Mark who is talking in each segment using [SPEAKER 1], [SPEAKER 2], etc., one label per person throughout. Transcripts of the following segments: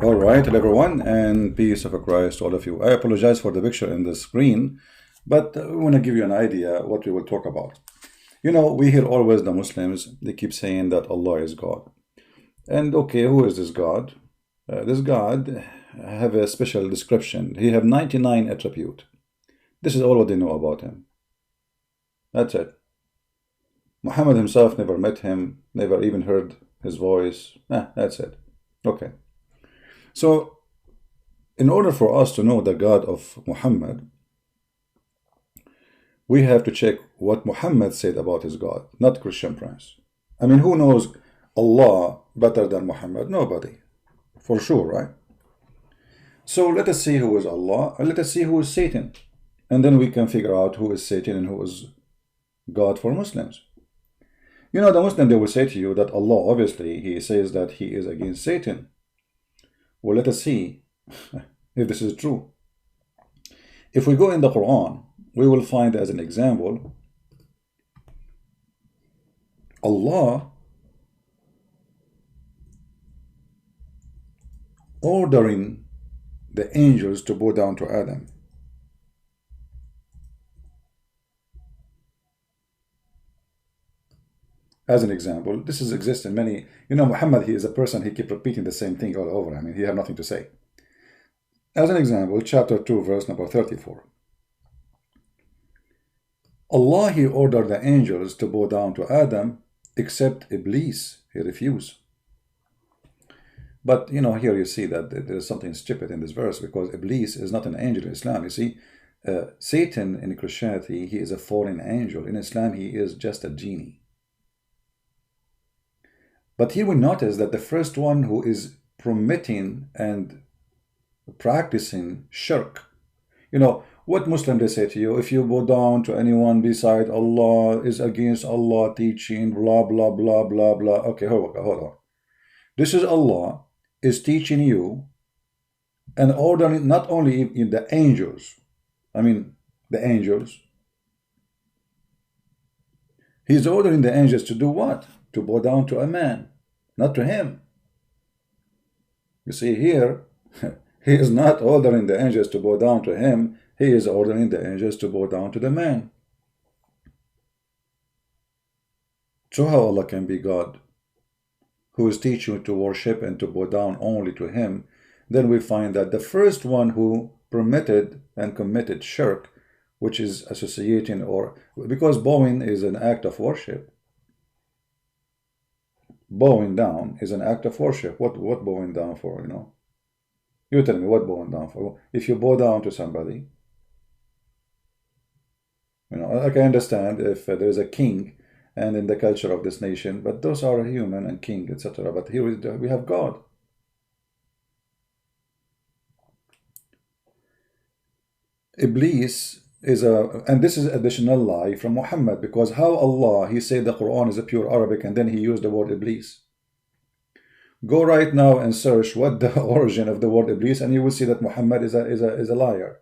[SPEAKER 1] All right, hello everyone, and peace of Christ to all of you. I apologize for the picture in the screen, but I want to give you an idea what we will talk about. You know, we hear always the Muslims, they keep saying that Allah is God. And okay, who is this God? This God have a special description. He have 99 attribute. This is all what they know about him. That's it. Muhammad himself never met him, never even heard his voice. That's it. Okay. So, in order for us to know the God of Muhammad, we have to check what Muhammad said about his God, not Christian Prince. I mean, who knows Allah better than Muhammad? Nobody. For sure, right? So let us see who is Allah, and let us see who is Satan. And then we can figure out who is Satan and who is God for Muslims. You know, the Muslim, they will say to you that Allah, obviously, he says that he is against Satan. Well, let us see if this is true. If we go in the Quran, we will find as an example, Allah ordering the angels to bow down to Adam. As an example, this is exists in many, you know, Muhammad, he is a person, he keeps repeating the same thing all over. I mean, he have nothing to say. As an example, chapter 2, verse number 34. Allah, he ordered the angels to bow down to Adam, except Iblis, he refused. But, you know, here you see that there is something stupid in this verse, because Iblis is not an angel in Islam. You see, Satan in Christianity, he is a fallen angel. In Islam, he is just a genie. But here we notice that the first one who is permitting and practicing shirk, you know, what Muslim they say to you, if you bow down to anyone beside Allah, is against Allah teaching, blah, blah, blah, blah, blah. Okay, hold on. This is Allah is teaching you and ordering not only in the angels, I mean the angels. He's ordering the angels to do what? To bow down to a man, not to him. You see here, he is not ordering the angels to bow down to him. He is ordering the angels to bow down to the man. So how Allah can be God, who is teaching you to worship and to bow down only to him? Then we find that the first one who permitted and committed shirk, which is associating, or because bowing is an act of worship. Bowing down is an act of worship. What bowing down for, you know? You tell me, what bowing down for? If you bow down to somebody, you know, I can understand if there is a king and in the culture of this nation, but those are human and king, etc. But here we have God. Iblis is and this is additional lie from Muhammad, because how Allah, he said the Quran is a pure Arabic and then he used the word Iblis. Go right now and search what the origin of the word Iblis, and you will see that Muhammad is a liar.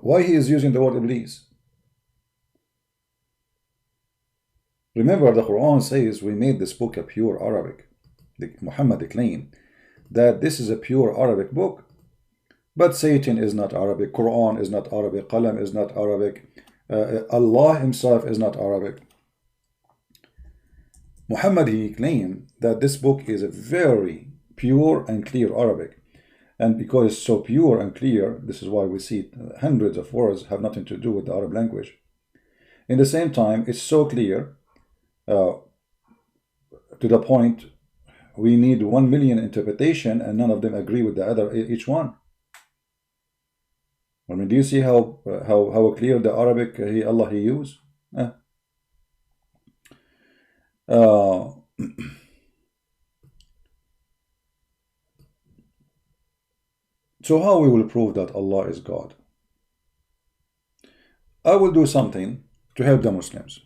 [SPEAKER 1] Why he is using the word Iblis? Remember, the Quran says we made this book a pure Arabic. Muhammad claimed that this is a pure Arabic book. But Satan is not Arabic, Quran is not Arabic, Qalam is not Arabic, Allah himself is not Arabic. Muhammad, he claimed that this book is a very pure and clear Arabic. And because it's so pure and clear, this is why we see hundreds of words have nothing to do with the Arab language. In the same time, it's so clear to the point we need 1 million interpretation and none of them agree with the other, each one. I mean, do you see how clear the Arabic Allah he used? So how we will prove that Allah is God? I will do something to help the Muslims,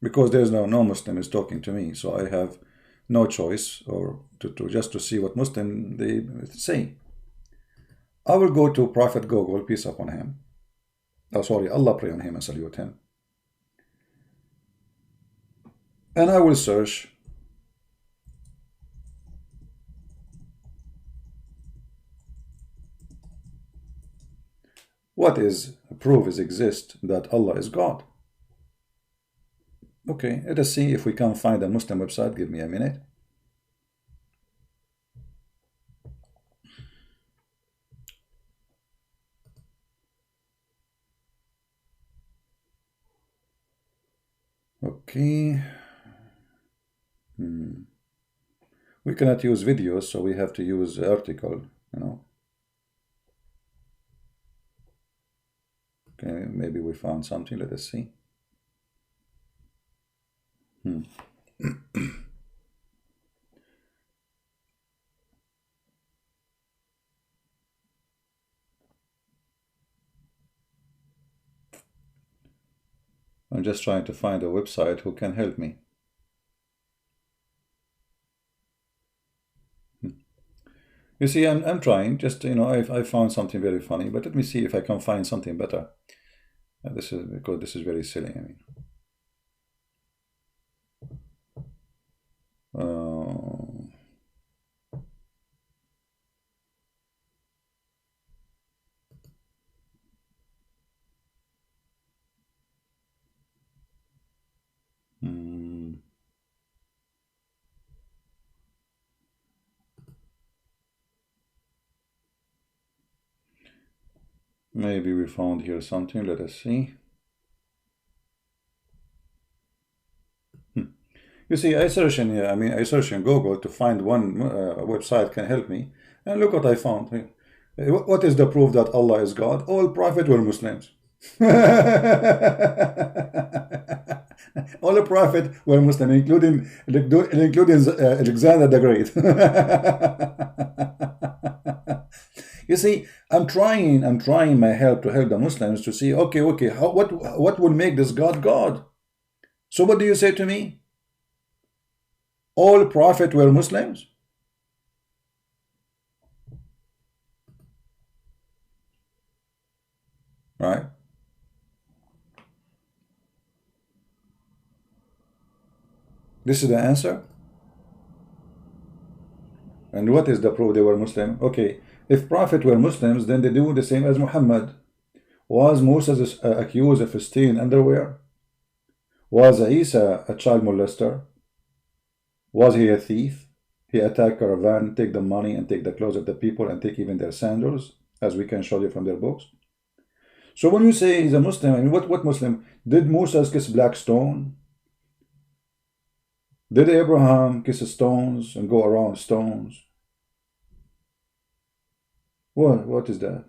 [SPEAKER 1] because there's no Muslim is talking to me, so I have no choice or to see what Muslim they say. I will go to Prophet Google, peace upon him. Oh, sorry, Allah pray on him and salute him. and I will search what is proof is exist that Allah is God. Okay, let us see if we can find a Muslim website. Give me a minute. Okay. We cannot use videos, so we have to use article, you know. Okay, maybe we found something. Let us see. I'm just trying to find a website who can help me. You see, I'm trying. Just, you know, I found something very funny, but let me see if I can find something better. This is because this is very silly. I mean, maybe we found here something. Let us see. You see, I search in Google to find one website can help me, and look what I found. What is the proof that Allah is God? All prophets were Muslims. All the prophets were Muslim, including Alexander the Great. You see, I'm trying my help to help the Muslims to see, okay, what will make this God God? So what do you say to me? All prophets were Muslims? Right? This is the answer. And what is the proof they were Muslim? Okay, if prophets were Muslims, then they do the same as Muhammad. Was Moses accused of stealing underwear? Was Isa a child molester? Was he a thief? He attacked caravan, take the money and take the clothes of the people and take even their sandals, as we can show you from their books. So when you say he's a Muslim, I mean, what Muslim? Did Moses kiss black stone? Did Abraham kiss stones and go around stones? What is that?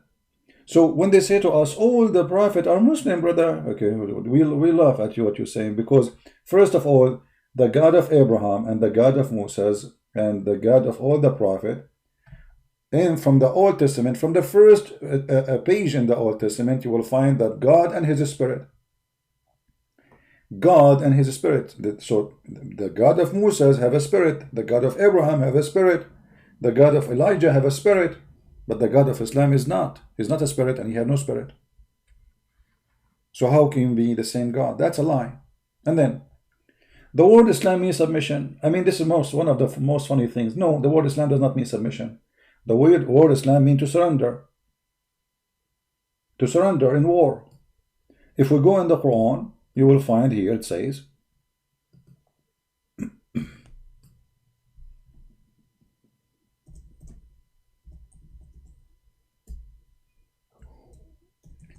[SPEAKER 1] So when they say to us, all the prophets are Muslim, brother, okay, we laugh at you what you're saying, because first of all, the God of Abraham and the God of Moses and the God of all the prophets, and from the Old Testament, from the first page in the Old Testament, you will find that God and His Spirit. God and His Spirit. So the God of Moses have a spirit, the God of Abraham have a spirit, the God of Elijah have a spirit, but the God of Islam is not. He's not a spirit and He have no spirit. So how can he be the same God? That's a lie. And then the word Islam means submission. I mean, this is one of the most funny things. No, the word Islam does not mean submission. The word Islam means to surrender. To surrender in war. If we go in the Quran, you will find here it says,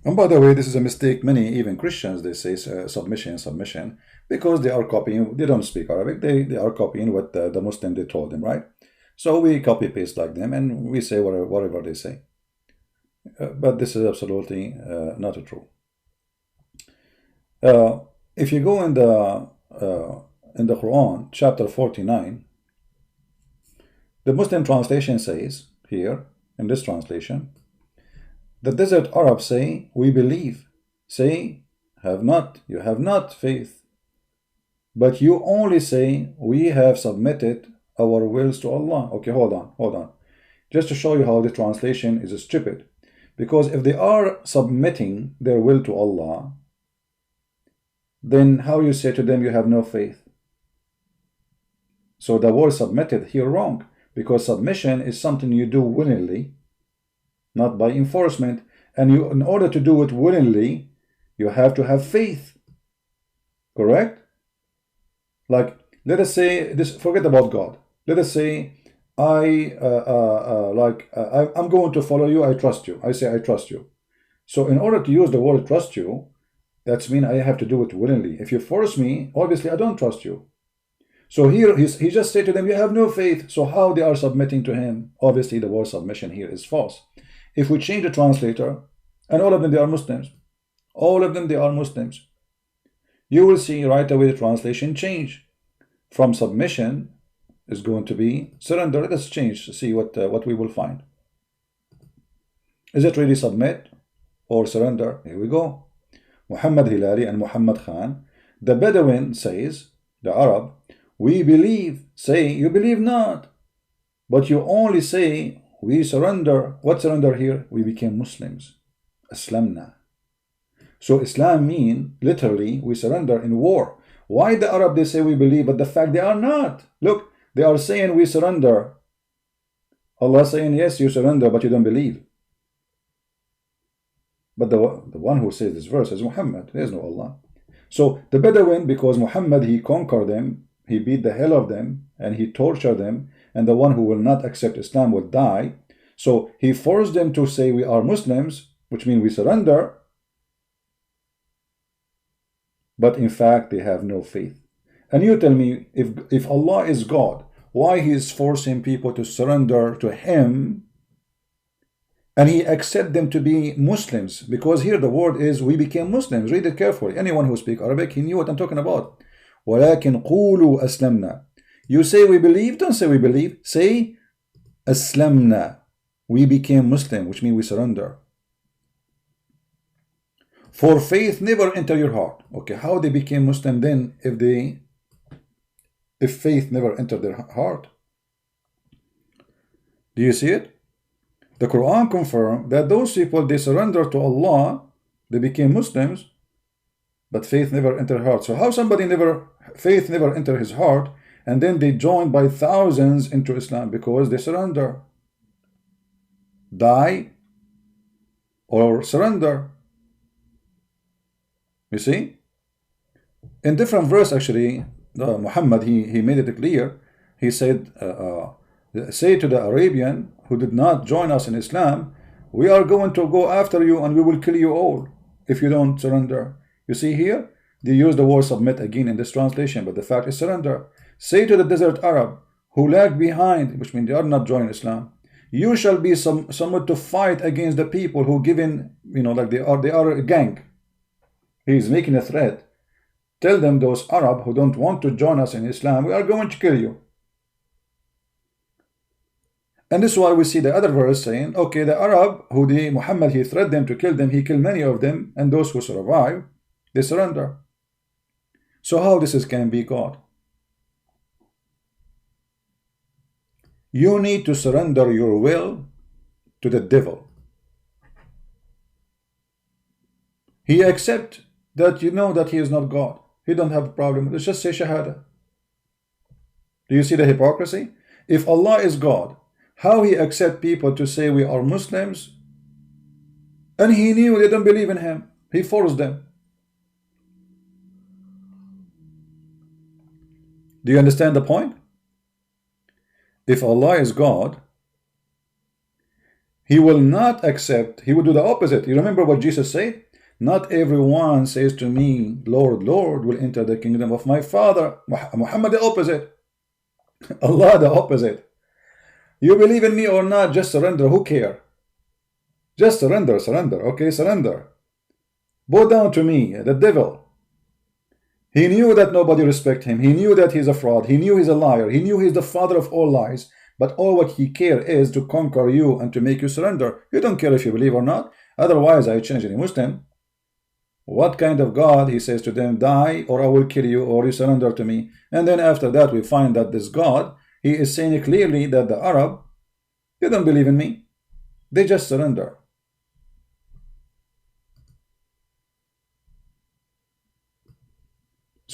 [SPEAKER 1] and by the way, this is a mistake. Many, even Christians, they say submission, because they are copying. They don't speak Arabic. They are copying what the Muslim they told them, right? So we copy paste like them, and we say whatever they say. But this is absolutely not true. If you go in the Quran, chapter 49, the Muslim translation says here in this translation, the desert Arabs say, we believe. Say, you have not faith. But you only say, we have submitted our wills to Allah. Okay, hold on. Just to show you how the translation is stupid. Because if they are submitting their will to Allah, then how you say to them you have no faith? So the word submitted here wrong, because submission is something you do willingly, not by enforcement. And you, in order to do it willingly, you have to have faith. Correct? Like, let us say this, forget about God. Let us say I'm going to follow you, I trust you. I say I trust you. So in order to use the word trust you, that's mean I have to do it willingly. If you force me, obviously I don't trust you. So here he just said to them, you have no faith. So how they are submitting to him? Obviously the word submission here is false. If we change the translator, and all of them they are Muslims, all of them they are Muslims, you will see right away the translation change. From submission is going to be surrender. Let us change to see what we will find. Is it really submit or surrender? Here we go. Muhammad Hilali and Muhammad Khan. The Bedouin says, the Arab, we believe. Say, you believe not, but you only say we surrender. What surrender here? We became Muslims. Aslamna. So Islam mean literally we surrender in war. Why the Arab they say we believe, but the fact they are not? Look, they are saying we surrender. Allah saying yes, you surrender, but you don't believe. But the one who says this verse is Muhammad. There is no Allah. So the Bedouin, because Muhammad he conquered them, he beat the hell of them, and he tortured them, and the one who will not accept Islam will die. So he forced them to say we are Muslims, which means we surrender. But in fact they have no faith. And you tell me, if Allah is God, why he is forcing people to surrender to him, and he accept them to be Muslims? Because here the word is we became Muslims. Read it carefully. Anyone who speaks Arabic, he knew what I'm talking about. وَلَكِنْ قُولُوا أَسْلَمْنَا. You say we believe, don't say we believe. Say أَسْلَمْنَا. We became Muslim, which means we surrender. For faith never enter your heart. Okay, how they became Muslim then if faith never entered their heart? Do you see it? The Quran confirms that those people, they surrender to Allah, they became Muslims, but faith never entered heart. So how somebody faith never entered his heart, and then they join by thousands into Islam? Because they surrender. Die or surrender. You see? In different verse actually, Muhammad, he made it clear. He said, say to the Arabian who did not join us in Islam, we are going to go after you and we will kill you all if you don't surrender. You see here, they use the word submit again in this translation, but the fact is surrender. Say to the desert Arab who lag behind, which means they are not joining Islam, you shall be someone to fight against the people who given, like they are a gang. He is making a threat. Tell them, those Arab who don't want to join us in Islam, we are going to kill you. And this is why we see the other verse saying, okay, the Arab who Muhammad he threatened them to kill them, he killed many of them, and those who survive, they surrender. So how this can be God? You need to surrender your will to the devil. He accepts that you know that he is not God. He don't have a problem. Let's just say Shahada. Do you see the hypocrisy? If Allah is God, how he accept people to say we are Muslims, and he knew they don't believe in him. He forced them. Do you understand the point? If Allah is God, he will not accept, he will do the opposite. You remember what Jesus said? Not everyone says to me, Lord, Lord, will enter the kingdom of my Father. Muhammad the opposite. Allah the opposite. You believe in me or not, just surrender. Who care? Just surrender, surrender. Okay, surrender. Bow down to me, the devil. He knew that nobody respect him. He knew that he's a fraud. He knew he's a liar. He knew he's the father of all lies. But all what he care is to conquer you and to make you surrender. You don't care if you believe or not. Otherwise, I change any Muslim. What kind of God? He says to them, die or I will kill you, or you surrender to me. And then after that we find that this God, he is saying clearly that the Arab, they don't believe in me. They just surrender.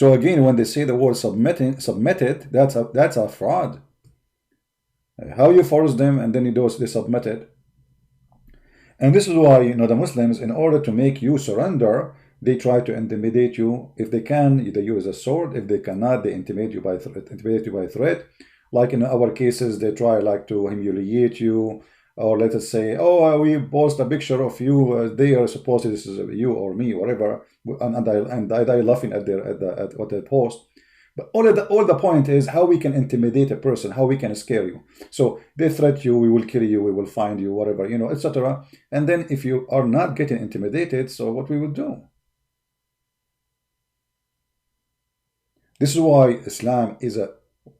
[SPEAKER 1] So again, when they say the word submitted, that's a fraud. How you force them and then they submit it? And this is why, you know, the Muslims, in order to make you surrender, they try to intimidate you. If they can, they use a sword. If they cannot, they intimidate you by threat. Like in our cases, they try like to humiliate you, or let us say, oh, we post a picture of you there, supposedly this is you or me, whatever, and I die laughing at what they post. But all the point is how we can intimidate a person, how we can scare you. So they threat you, we will kill you, we will find you, whatever, you know, etc. And then if you are not getting intimidated, so what we will do? This is why Islam is a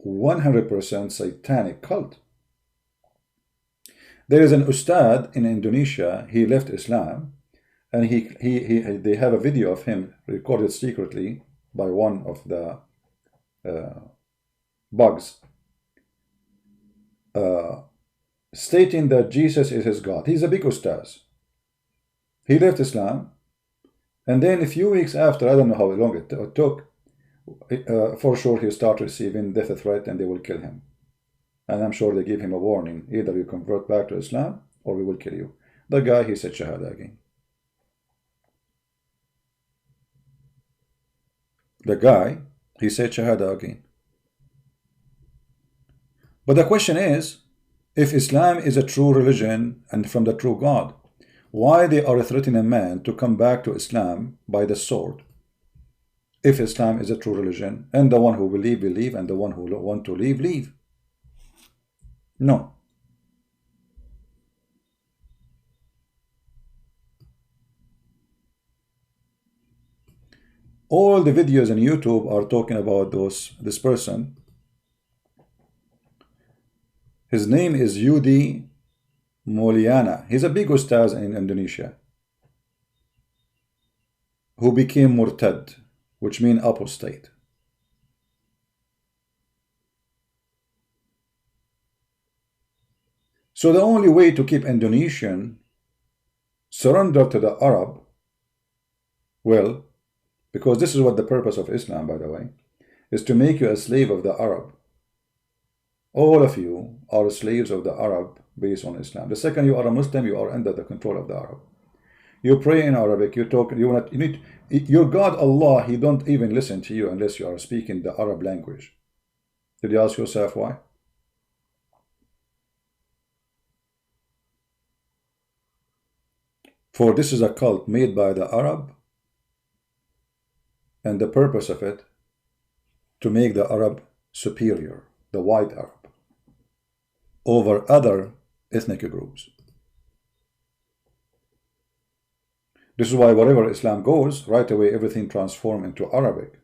[SPEAKER 1] 100% satanic cult. There is an ustad in Indonesia. He left Islam, and they have a video of him recorded secretly by one of the bugs, stating that Jesus is his God. He's a big ustaz. He left Islam, and then a few weeks after, I don't know how long it took, for sure he started receiving death threat and they will kill him. And I'm sure they give him a warning, either you convert back to Islam or we will kill you. The guy, he said Shahada again. The guy, he said Shahada again. But the question is, if Islam is a true religion and from the true God, why they are threatening man to come back to Islam by the sword? If Islam is a true religion, and the one who believe, and the one who want to leave, leave. No. All the videos on YouTube are talking about this person. His name is Yudi Mulyana. He's a big ustaz in Indonesia who became murtad, which means apostate. So the only way to keep Indonesian surrender to the Arab, well, because this is what the purpose of Islam, by the way, is to make you a slave of the Arab. All of you are slaves of the Arab based on Islam. The second you are a Muslim, you are under the control of the Arab. You pray in Arabic, you talk, you need your God Allah, he don't even listen to you unless you are speaking the Arab language. Did you ask yourself why? For this is a cult made by the Arab, and the purpose of it to make the Arab superior, the white Arab, over other ethnic groups. This is why wherever Islam goes, right away everything transforms into Arabic.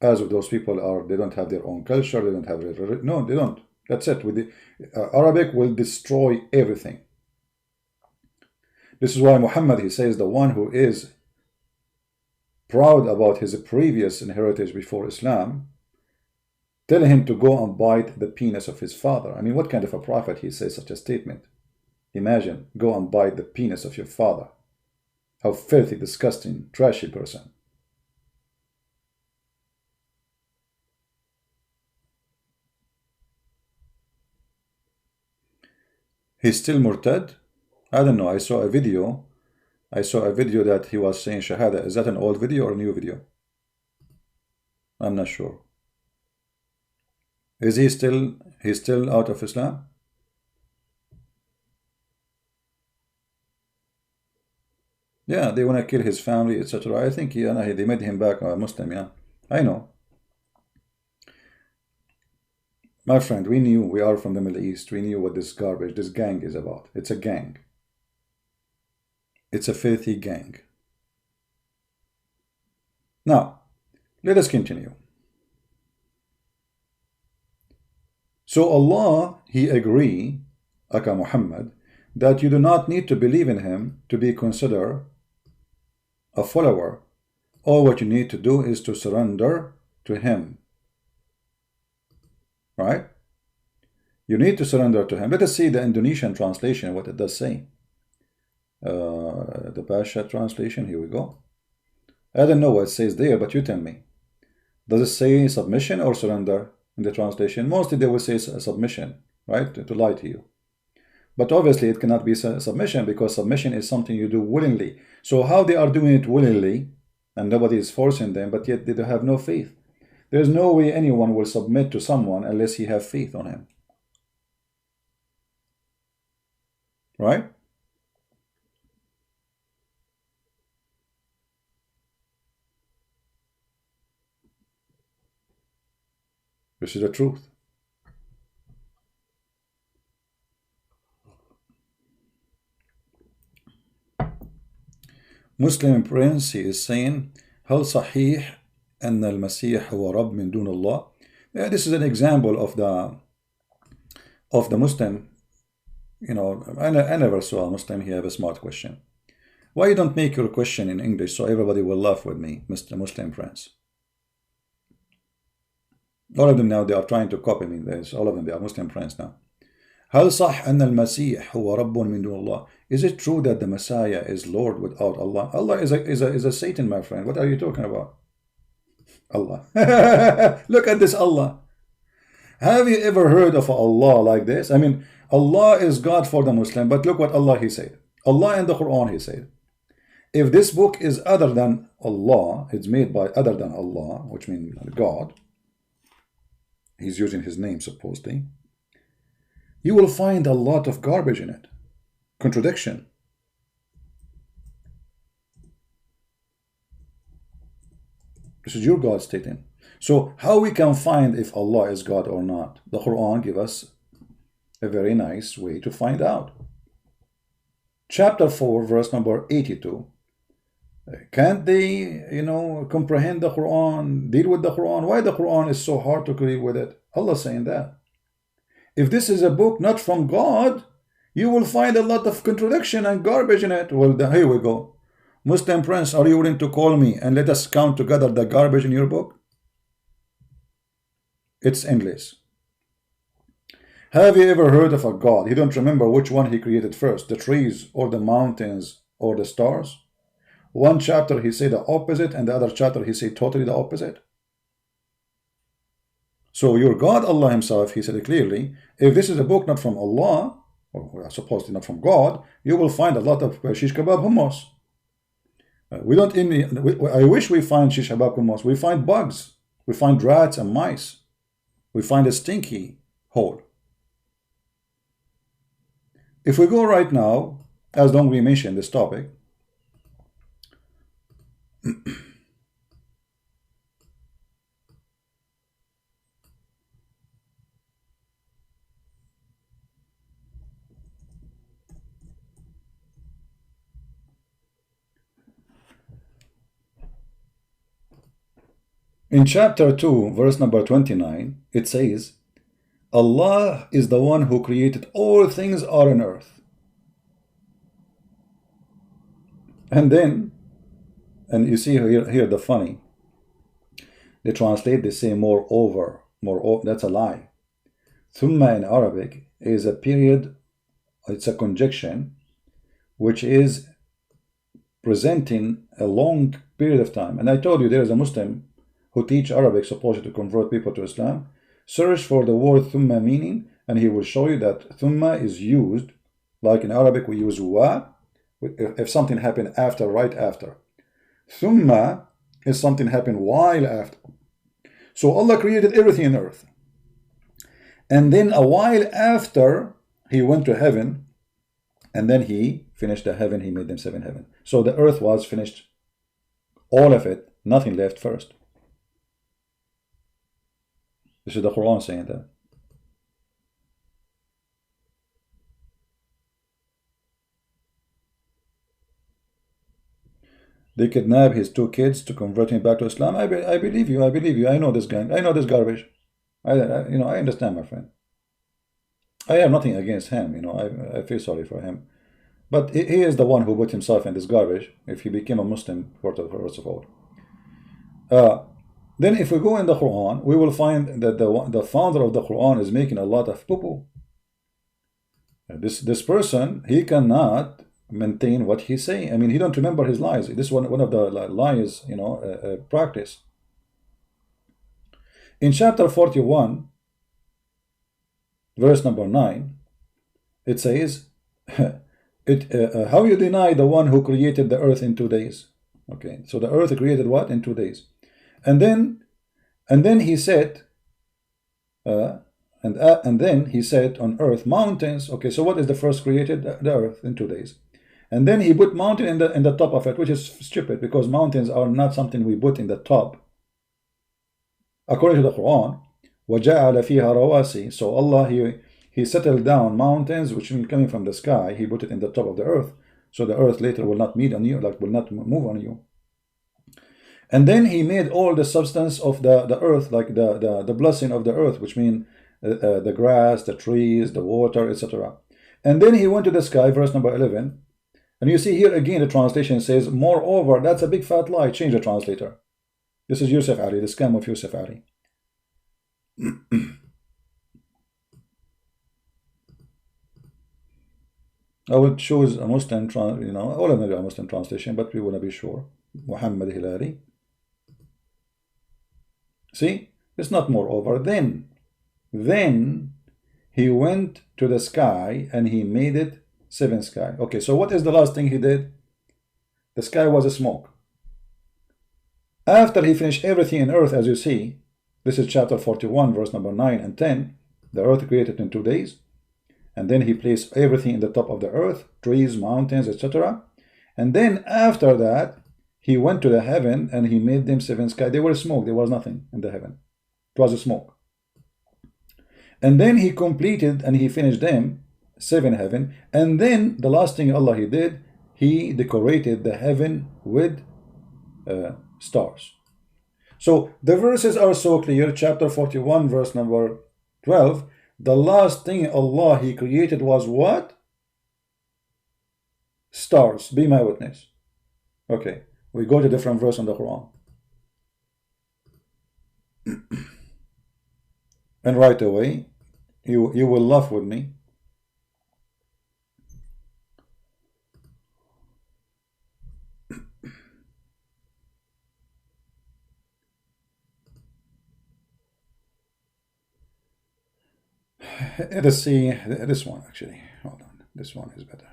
[SPEAKER 1] As if those people are, they don't have their own culture, they don't have their, no, they don't. That's it. With the Arabic will destroy everything. This is why Muhammad, he says, the one who is proud about his previous heritage before Islam, tell him to go and bite the penis of his father. I mean, what kind of a prophet he says such a statement? Imagine, go and bite the penis of your father. How filthy, disgusting, trashy person. He's still murtad? I don't know. I saw a video that he was saying Shahada. Is that an old video or a new video? I'm not sure. Is he's still out of Islam? Yeah, they want to kill his family, etc. I think they made him back a Muslim, yeah. I know. My friend, we are from the Middle East. We knew what this garbage, this gang is about. It's a gang. It's a filthy gang. Now, let us continue. So Allah, he agree, Aka Muhammad, that you do not need to believe in him to be considered a follower. All what you need to do is to surrender to him. Right? You need to surrender to him. Let us see the Indonesian translation, what it does say. The Pasha translation, here we go. I don't know what it says there, but you tell me. Does it say submission or surrender in the translation? Mostly they will say submission, right? To lie to you. But obviously it cannot be submission, because submission is something you do willingly. So how they are doing it willingly and nobody is forcing them, but yet they have no faith? There's no way anyone will submit to someone unless he have faith on him. Right? This is the truth. Muslim Prince, he is saying, هل صحيح أن المسيح هو رب من دون الله? This is an example of the Muslim. You know, I never saw a Muslim here have a smart question. Why you don't make your question in English so everybody will laugh with me, Mr. Muslim Prince? All of them now, they are trying to copy me. All of them, they are Muslim Prince now. هل صح أن المسيح هو رب من دون الله? Is it true that the Messiah is Lord without Allah? Allah is a Satan, my friend. What are you talking about? Allah. Look at this Allah. Have you ever heard of Allah like this? I mean, Allah is God for the Muslim, but look what Allah, he said. Allah in the Quran, he said, if this book is other than Allah, it's made by other than Allah, which means God, he's using his name supposedly, you will find a lot of garbage in it. Contradiction. This is your God stating. So how we can find if Allah is God or not? The Quran gives us a very nice way to find out. Chapter 4, verse number 82. Can't they, comprehend the Quran, deal with the Quran? Why the Quran is so hard to agree with it? Allah saying that. If this is a book not from God, you will find a lot of contradiction and garbage in it. Well, here we go. Muslim Prince, are you willing to call me and let us count together the garbage in your book? It's endless. Have you ever heard of a God? You don't remember which one he created first, the trees or the mountains or the stars? One chapter he said the opposite, and the other chapter he said totally the opposite. So your God, Allah himself, he said it clearly, if this is a book not from Allah, or supposedly not from God, you will find a lot of shish kebab hummus. I wish we find shish kebab hummus. We find bugs. We find rats and mice. We find a stinky hole. If we go right now, as long we mentioned this topic, in chapter 2, verse number 29, it says, Allah is the one who created all things on earth. And then, and you see here the funny, they translate, they say moreover, that's a lie. Thumma in Arabic is a period, it's a conjunction, which is presenting a long period of time. And I told you there is a Muslim who teach Arabic, supposed to convert people to Islam. Search for the word thumma meaning, and he will show you that thumma is used, like in Arabic we use wa, if something happened after, right after. Thumma is something happened while after. So Allah created everything on earth. And then a while after, he went to heaven, and then he finished the heaven, he made them 7 heaven. So the earth was finished, all of it, nothing left first. This is the Quran saying that. They kidnap his 2 kids to convert him back to Islam. I believe you. I believe you. I know this gang. I know this garbage. I understand, my friend. I have nothing against him. I feel sorry for him. But he is the one who put himself in this garbage. If he became a Muslim, first of all. Then if we go in the Quran, we will find that the founder of the Quran is making a lot of poo-poo. This person, he cannot maintain what he's saying. I mean, he don't remember his lies. This is one of the lies, practice. In chapter 41, verse number 9, it says, how you deny the one who created the earth in 2 days? Okay, so the earth created what? In 2 days. And then he said, and then he said on earth, mountains. Okay, so what is the first created? The earth in 2 days. And then he put mountain in the top of it, which is stupid, because mountains are not something we put in the top. According to the Quran, وَجَعَلَ فِيهَا رَوَاسِي. So Allah, he settled down mountains, which means coming from the sky. He put it in the top of the earth, so the earth later will not meet on you, like will not move on you. And then he made all the substance of the earth, like the blessing of the earth, which means the grass, the trees, the water, etc. And then he went to the sky, verse number 11. And you see here again the translation says, moreover. That's a big fat lie. Change the translator. This is Yusuf Ali, the scam of Yusuf Ali. I would choose a Muslim, all of them are a Muslim translation, but we want to be sure. Muhammad Hilali. See, it's not moreover. Then he went to the sky and he made it 7 sky. Okay, so what is the last thing he did? The sky was a smoke. After he finished everything in earth, as you see, this is chapter 41, verse number 9 and 10. The earth created in 2 days. And then he placed everything in the top of the earth, trees, mountains, etc. And then after that, he went to the heaven and he made them 7 sky. They were smoke. There was nothing in the heaven. It was a smoke. And then he completed and he finished them 7 heaven. And then the last thing Allah he did, he decorated the heaven with stars. So the verses are so clear. Chapter 41, verse number 12. The last thing Allah he created was what? Stars. Be my witness. Okay, we go to different verse in the Quran. And right away, you will laugh with me. Let's see this one actually. Hold on, this one is better.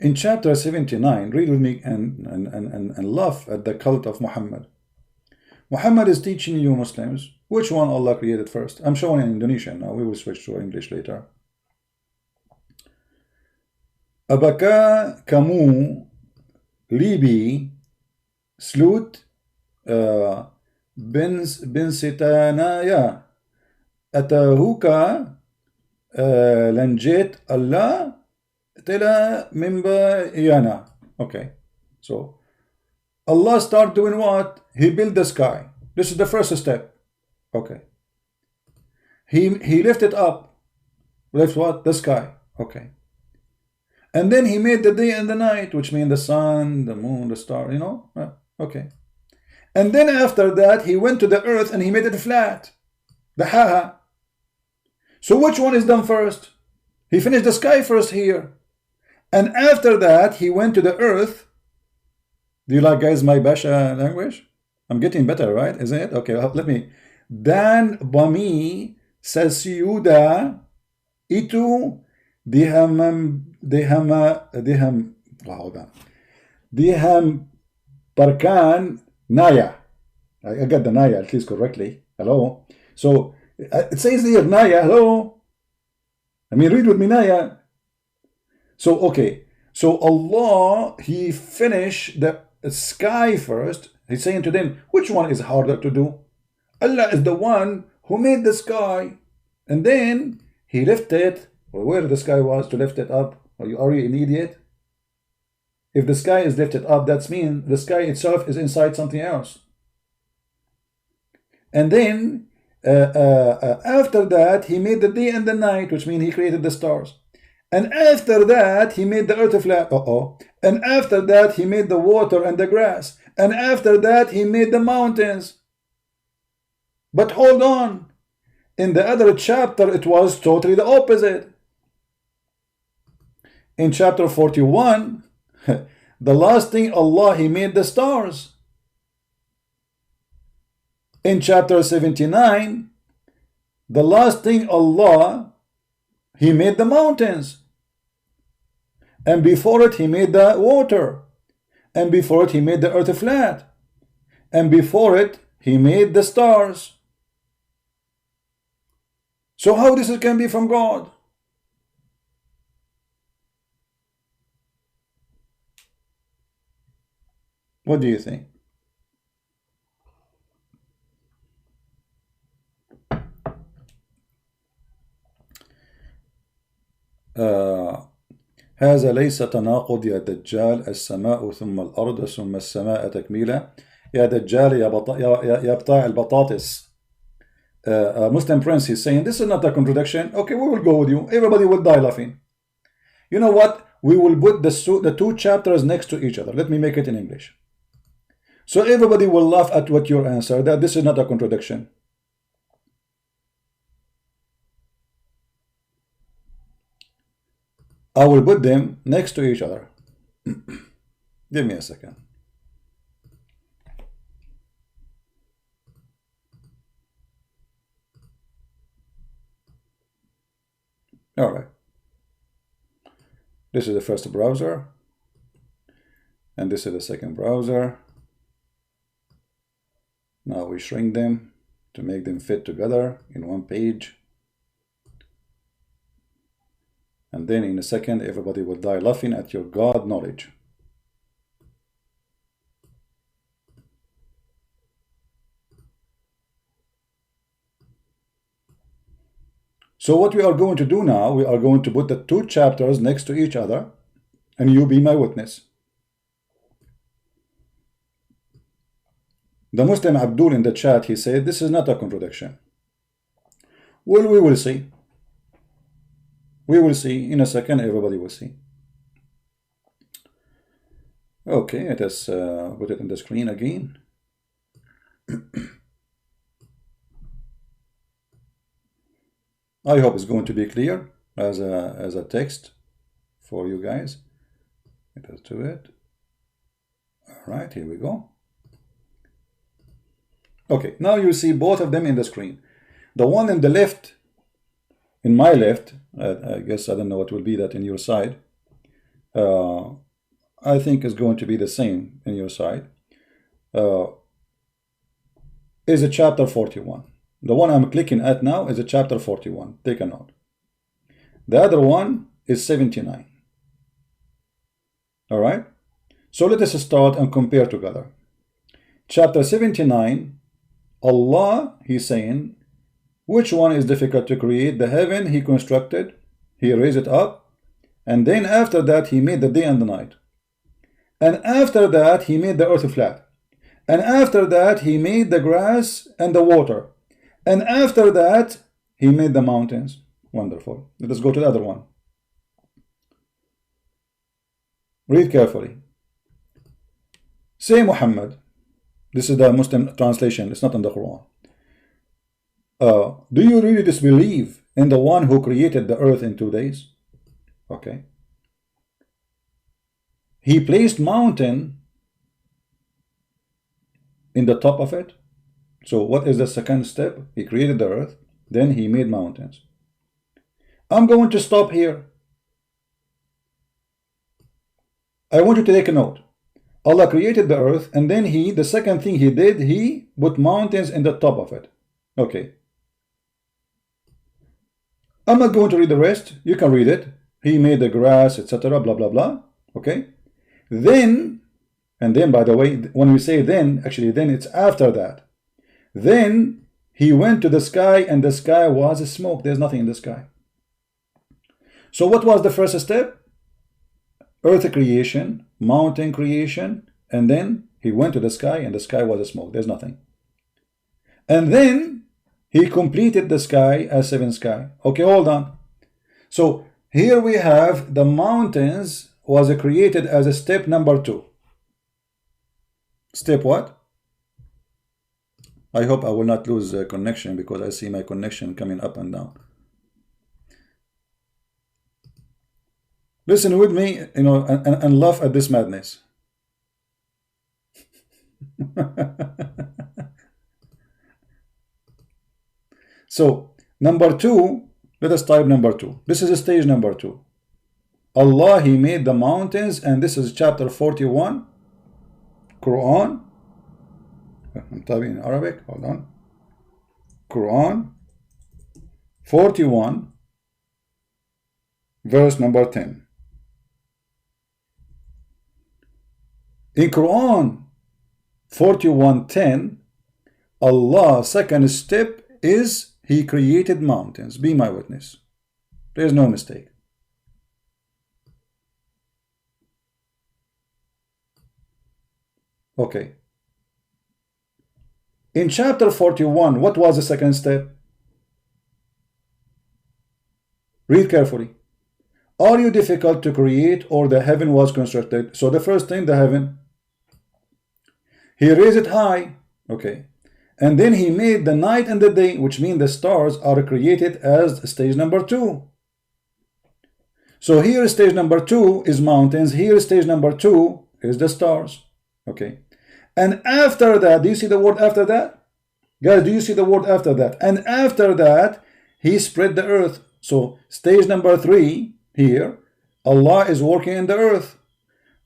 [SPEAKER 1] In chapter 79, read with me and laugh at the cult of Muhammad. Muhammad is teaching you Muslims which one Allah created first. I'm showing in Indonesian now. We will switch to English later. Apakah kamu libi slut bin sitanaya atahuka lanjit Allah tela mimba yana. Okay, so Allah start doing what? He built the sky. This is the first step. Okay, he lifted up. Lift what? The sky. Okay. And then he made the day and the night, which mean the sun, the moon, the star, okay. And then after that, he went to the earth and he made it flat. The ha. So which one is done first? He finished the sky first here. And after that, he went to the earth. Do you like, guys, my Basha language? I'm getting better, right? Isn't it? Okay, let me. Dan bami sasiyuda itu diham parkan naya. I got the naya at least correctly. Hello. So it says here naya. Hello. I mean, read with me naya. So okay. So Allah he finished the sky first. He's saying to them, which one is harder to do? Allah is the one who made the sky, and then he lifted where the sky was to lift it up. Are you an idiot? If the sky is lifted up, that means the sky itself is inside something else. And then after that, he made the day and the night, which means he created the stars. And after that, he made the earth flat. And after that, he made the water and the grass. And after that, he made the mountains. But hold on. In the other chapter, it was totally the opposite. In chapter 41, the last thing Allah, He made the stars. In chapter 79, the last thing Allah, He made the mountains. And before it, He made the water. And before it, He made the earth flat. And before it, He made the stars. So how this can be from God? What do you think? هذا ليس تناقض يا دجال، السماء ثم الأرض ثم السماء تكميلا. يا دجال يا بتاع البطاطس. Muslim Prince is saying this is not a contradiction. Okay, we will go with you. Everybody will die laughing. You know what? We will put the two chapters next to each other. Let me make it in English. So everybody will laugh at what your answer, that this is not a contradiction. I will put them next to each other. Give me a second. All right. This is the first browser. And this is the second browser. Now we shrink them to make them fit together in one page. And then in a second, everybody will die laughing at your God knowledge. So what we are going to do now, we are going to put the two chapters next to each other, and you be my witness. The Muslim Abdul in the chat, he said, this is not a contradiction. Well, we will see. We will see in a second, everybody will see. Okay, let us put it on the screen again. I hope it's going to be clear as a text for you guys. Let us do it. All right, here we go. Okay, now you see both of them in the screen. The one in the left, in my left, I guess I don't know what will be that in your side. I think is going to be the same in your side. Is a chapter 41. The one I'm clicking at now is a chapter 41. Take a note. The other one is 79. All right. So let us start and compare together. Chapter 79. Allah, He's saying, which one is difficult to create? The heaven He constructed, He raised it up, and then after that He made the day and the night. And after that He made the earth flat. And after that He made the grass and the water. And after that He made the mountains. Wonderful. Let us go to the other one. Read carefully. Say Muhammad. This is the Muslim translation. It's not in the Quran. Do you really disbelieve in the one who created the earth in 2 days? Okay. He placed mountain in the top of it. So what is the second step? He created the earth. Then He made mountains. I'm going to stop here. I want you to take a note. Allah created the earth, and then the second thing He did, He put mountains in the top of it. Okay. I'm not going to read the rest. You can read it. He made the grass, etc. Blah, blah, blah. Okay. Then, and then, by the way, when we say then, actually, then it's after that. Then He went to the sky, and the sky was smoke. There's nothing in the sky. So what was the first step? Earth creation, mountain creation, and then He went to the sky, and the sky was smoke. There's nothing. And then He completed the sky as seventh sky. Okay, hold on. So here we have the mountains was created as a step number 2. Step what? I hope I will not lose connection, because I see my connection coming up and down. Listen with me, you know, and laugh at this madness. So, number 2, let us type number 2. This is stage number 2. Allah, He made the mountains, and this is chapter 41, Quran. I'm typing in Arabic, hold on. Quran 41, verse number 10. In Quran 41:10, Allah's second step is He created mountains. Be my witness. There is no mistake. Okay. In chapter 41, what was the second step? Read carefully. Are you difficult to create, or the heaven was constructed? So the first thing, the heaven. He raised it high. Okay. And then He made the night and the day, which means the stars are created as stage number 2. So here stage number 2 is mountains. Here stage number 2 is the stars. Okay. And after that, do you see the word after that? Guys, do you see the word after that? And after that, He spread the earth. So stage number 3 here, Allah is working in the earth.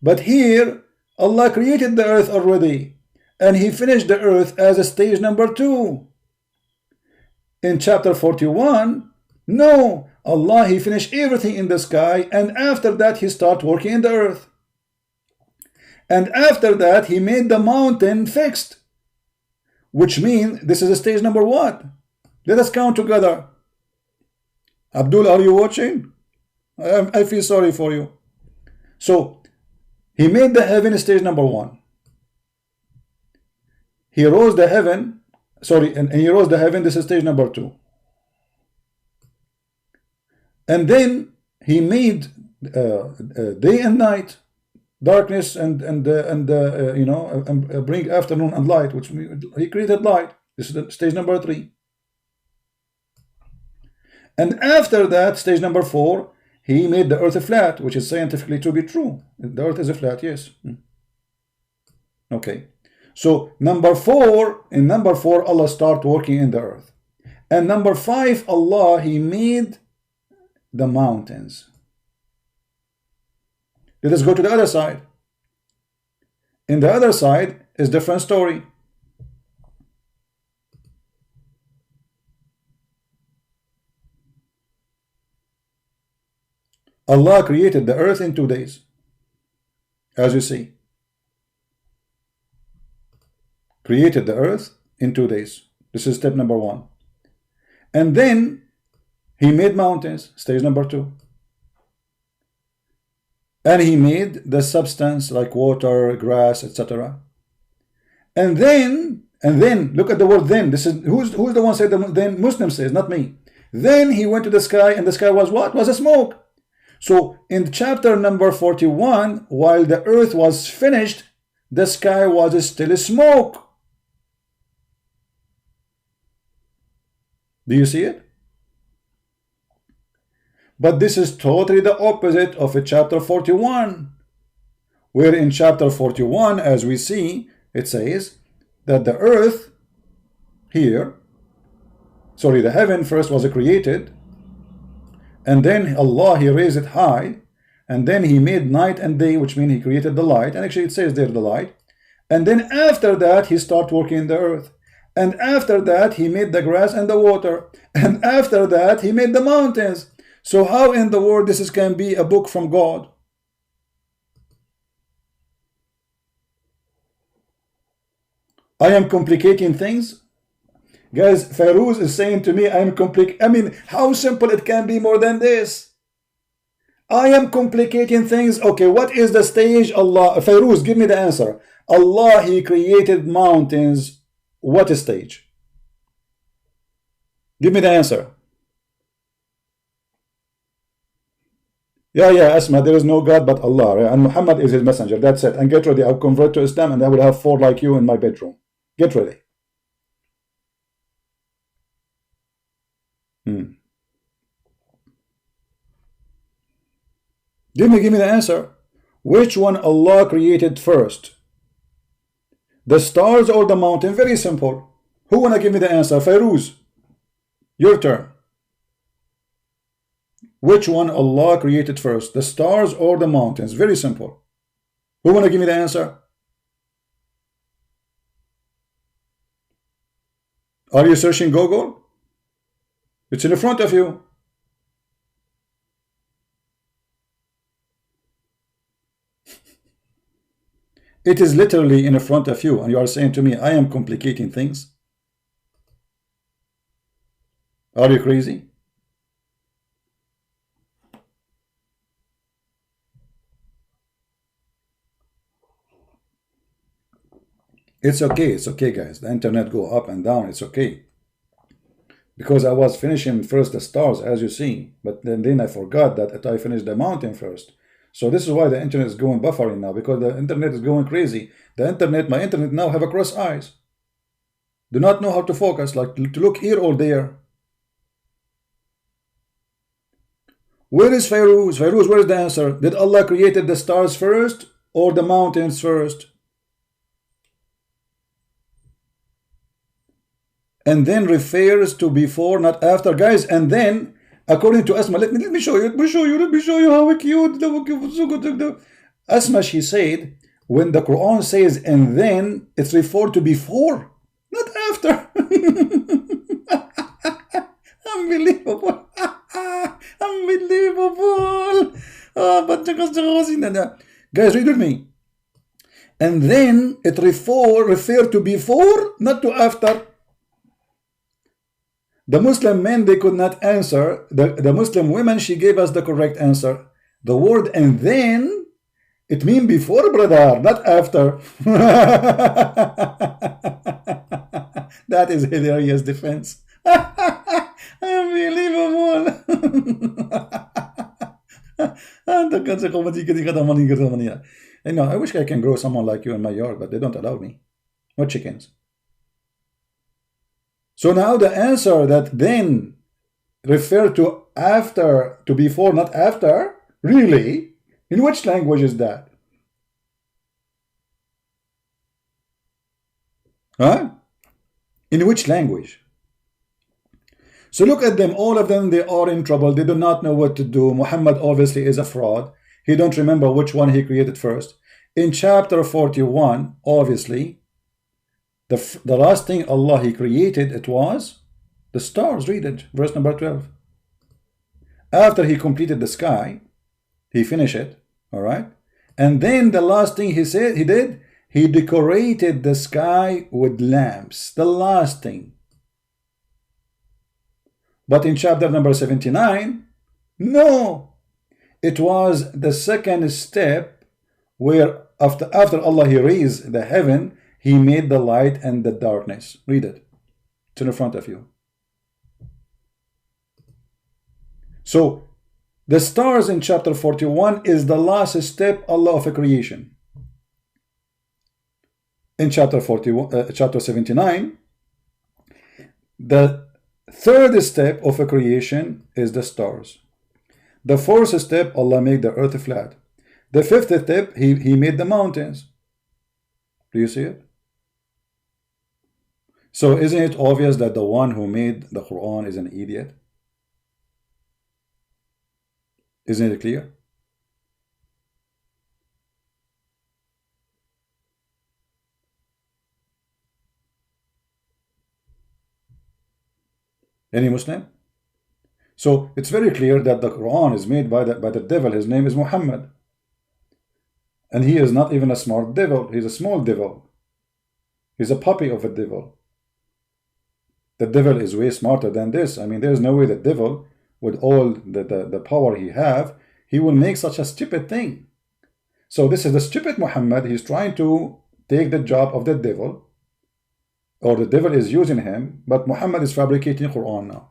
[SPEAKER 1] But here, Allah created the earth already, and He finished the earth as a stage number 2. In chapter 41, no, Allah, He finished everything in the sky, and after that He started working in the earth. And after that, He made the mountain fixed, which means this is a stage number what? Let us count together. Abdul, are you watching? I feel sorry for you. So, He made the heaven stage number 1. He rose the heaven, sorry, and He rose the heaven, this is stage number 2. And then He made day and night, darkness and you know, bring afternoon and light, which He created light. This is stage number 3. And after that, stage number 4, He made the earth flat, which is scientifically to be true. The earth is a flat, yes. Okay. So number 4, in number 4, Allah started working in the earth. And number 5, Allah, He made the mountains. Let us go to the other side. In the other side is different story. Allah created the earth in 2 days, as you see. Created the earth in 2 days. This is step number 1. And then He made mountains, stage number 2. And He made the substance like water, grass, etc. And then look at the word then. This is who's the one said the then? Muslim says, not me. Then He went to the sky, and the sky was what? Was a smoke. So in chapter number 41, while the earth was finished, the sky was still smoke. Do you see it? But this is totally the opposite of chapter 41, where in chapter 41, as we see, it says that the earth here, sorry, the heaven first was created, and then Allah, He raised it high, and then He made night and day, which means He created the light, and actually it says there the light, and then after that He started working in the earth, and after that He made the grass and the water, and after that He made the mountains. So how in the world this can be a book from God? I am complicating things. Guys, Fairuz is saying to me, I mean, how simple it can be more than this? I am complicating things. Okay, what is the stage? Allah, Fairuz, give me the answer. Allah, He created mountains. What stage? Give me the answer. Yeah, Asma, there is no God but Allah, right? And Muhammad is His messenger. That's it. And get ready. I'll convert to Islam, and I will have 4 like you in my bedroom. Get ready. Give me the answer. Which one Allah created first? The stars or the mountain? Very simple. Who wanna give me the answer? Fairuz, your turn. Which one Allah created first? The stars or the mountains? Very simple. Who wanna give me the answer? Are you searching Google? It's in front of you. It is literally in front of you, and you are saying to me, I am complicating things. Are you crazy? It's okay, guys. The internet go up and down, it's okay. Because I was finishing first the stars, as you see, but then I forgot that I finished the mountain first. So this is why the internet is going buffering now, because the internet is going crazy. The internet, my internet now have a cross eyes. Do not know how to focus, like to look here or there. Where is Fairuz? Fairuz, where is the answer? Did Allah created the stars first or the mountains first? And then refers to before, not after, guys. And then, according to Asma, let me show you. Let me show you how cute. Asma, she said, when the Quran says and then, it's referred to before, not after. Unbelievable. Unbelievable. Guys, read with me. And then it refer to before, not to after. The Muslim men, they could not answer. The Muslim women, she gave us the correct answer. The word and then, it means before, brother, not after. That is hilarious defense. Unbelievable. You know, I wish I can grow someone like you in my yard, but they don't allow me. What chickens? So now the answer that then refer to after, to before, not after, really? In which language is that? Huh? In which language? So look at them, all of them, they are in trouble. They do not know what to do. Muhammad obviously is a fraud. He don't remember which one he created first. In chapter 41, obviously, the last thing Allah he created, it was the stars. Read it, verse number 12. After he completed the sky, he finished it, all right? And then the last thing he said, he decorated the sky with lamps. The last thing. But in chapter number 79, no. It was the second step where after Allah he raised the heaven, he made the light and the darkness. Read it. It's in front of you. So the stars in chapter 41 is the last step Allah of a creation. In chapter 79, the third step of a creation is the stars. The fourth step, Allah made the earth flat. The fifth step, he made the mountains. Do you see it? So isn't it obvious that the one who made the Quran is an idiot? Isn't it clear? Any Muslim? So it's very clear that the Quran is made by the devil. His name is Muhammad. And he is not even a smart devil. He's a small devil. He's a puppy of a devil. The devil is way smarter than this. I mean, there's no way the devil, with all the power he have, he will make such a stupid thing. So this is the stupid Muhammad. He's trying to take the job of the devil, or the devil is using him, but Muhammad is fabricating Quran now.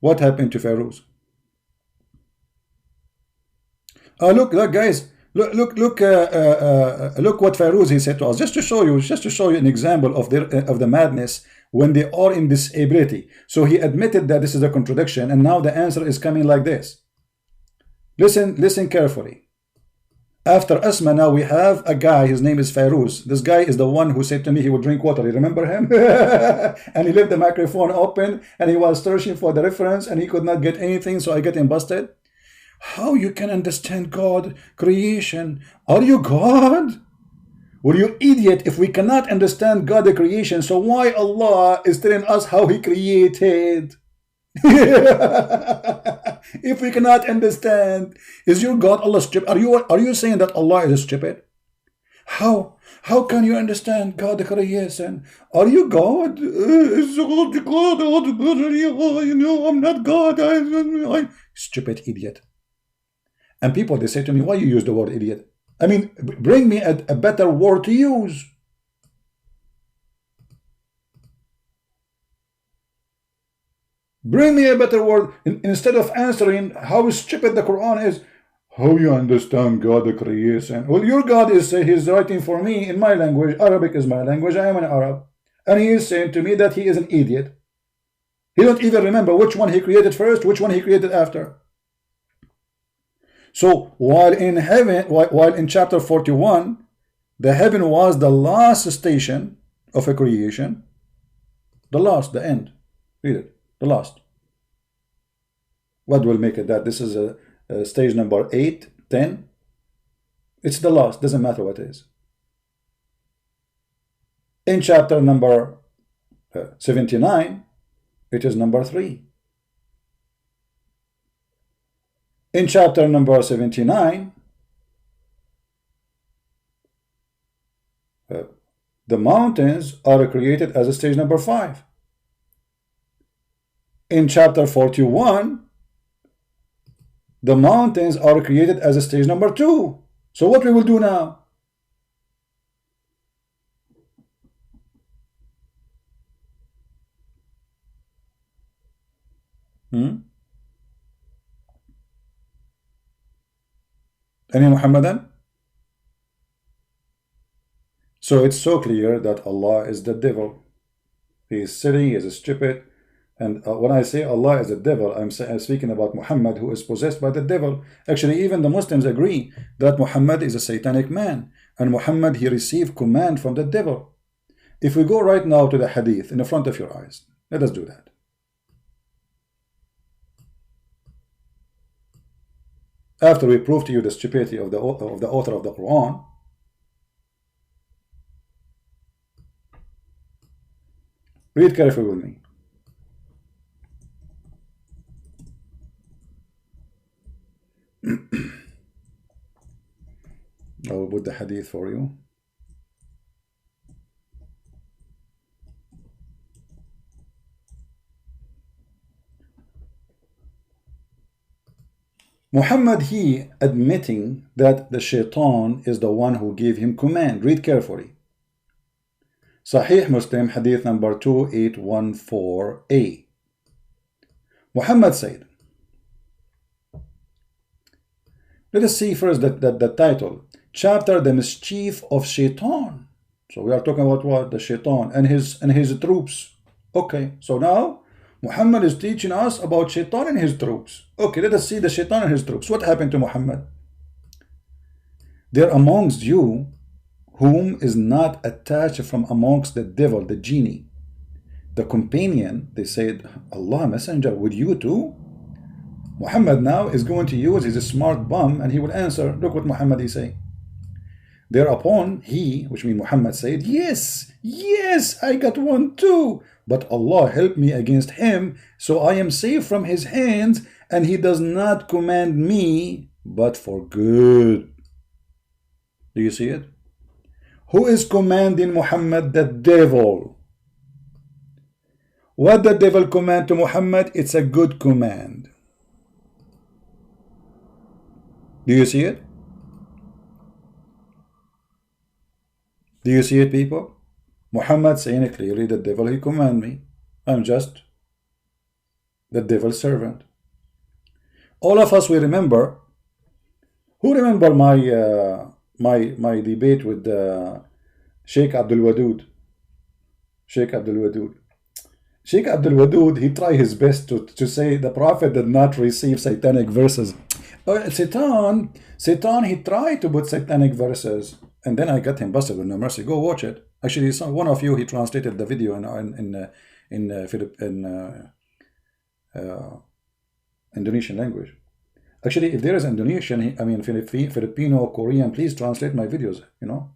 [SPEAKER 1] What happened to Fairuz? Oh, look, guys, Look what Fairuz he said to us, just to show you an example of the madness when they are in disability. So he admitted that this is a contradiction, and now the answer is coming like this. Listen carefully. After Asma, now we have a guy, his name is Fairuz. This guy is the one who said to me he would drink water. You remember him? And he left the microphone open, and he was searching for the reference, and he could not get anything, so I get him busted. How you can understand God, creation? Are you God? Well, you idiot, if we cannot understand God, the creation, so why Allah is telling us how he created? If we cannot understand, is your God Allah stupid? Are you saying that Allah is stupid? How can you understand God the creation? Are you God? God, you know, I'm not God. I stupid idiot. And people, they say to me, why you use the word idiot? I mean, bring me a better word to use. Bring me a better word. Instead of answering how stupid the Quran is, how you understand God the creation? Well, your God is he's writing for me in my language. Arabic is my language. I am an Arab. And he is saying to me that he is an idiot. He don't even remember which one he created first, which one he created after. So while in heaven, while in chapter 41, the heaven was the last station of a creation. The last, the end. Read it. The last. What will make it that this is a stage number 8, 10? It's the last. Doesn't matter what it is. In chapter number 79, it is number 3. In chapter number 79, the mountains are created as a stage number 5. In chapter 41, the mountains are created as a stage number 2. So what we will do now? Any Muhammadan? So it's so clear that Allah is the devil. He is silly, he is stupid. And when I say Allah is the devil, I'm speaking about Muhammad, who is possessed by the devil. Actually, even the Muslims agree that Muhammad is a satanic man. And Muhammad, he received command from the devil. If we go right now to the hadith in the front of your eyes, let us do that. After we prove to you the stupidity of the author of the Quran, read carefully with me. I will put the hadith for you. Muhammad, he admitting that the shaitan is the one who gave him command. Read carefully. Sahih Muslim, hadith number 2814a. Muhammad said, let us see first the title. Chapter, the mischief of shaitan. So we are talking about what? The shaitan and his troops. Okay, so now Muhammad is teaching us about shaitan and his troops. Okay, let us see the shaitan and his troops. What happened to Muhammad? There amongst you whom is not attached from amongst the devil, the genie. The companion, they said, Allah Messenger, with you too? Muhammad now is going to use his smart bum, and he will answer. Look what Muhammad is saying. Thereupon he, which means Muhammad, said, yes, I got one too. But Allah help me against him, so I am safe from his hands, and he does not command me, but for good. Do you see it? Who is commanding Muhammad? The devil. What the devil command to Muhammad? It's a good command. Do you see it? Do you see it, people? Muhammad saying it clearly, the devil, he command me. I'm just the devil's servant. All of us, we remember Who remember my debate with Sheikh Abdul Wadud? Sheikh Abdul Wadud. Sheikh Abdul Wadud, he tried his best to say the Prophet did not receive satanic verses. Satan, he tried to put satanic verses, and then I got him busted with no mercy. Go watch it. Actually, one of you, he translated the video in Indonesian language. Actually, if there is Indonesian, I mean Filipino, Korean, please translate my videos. You know,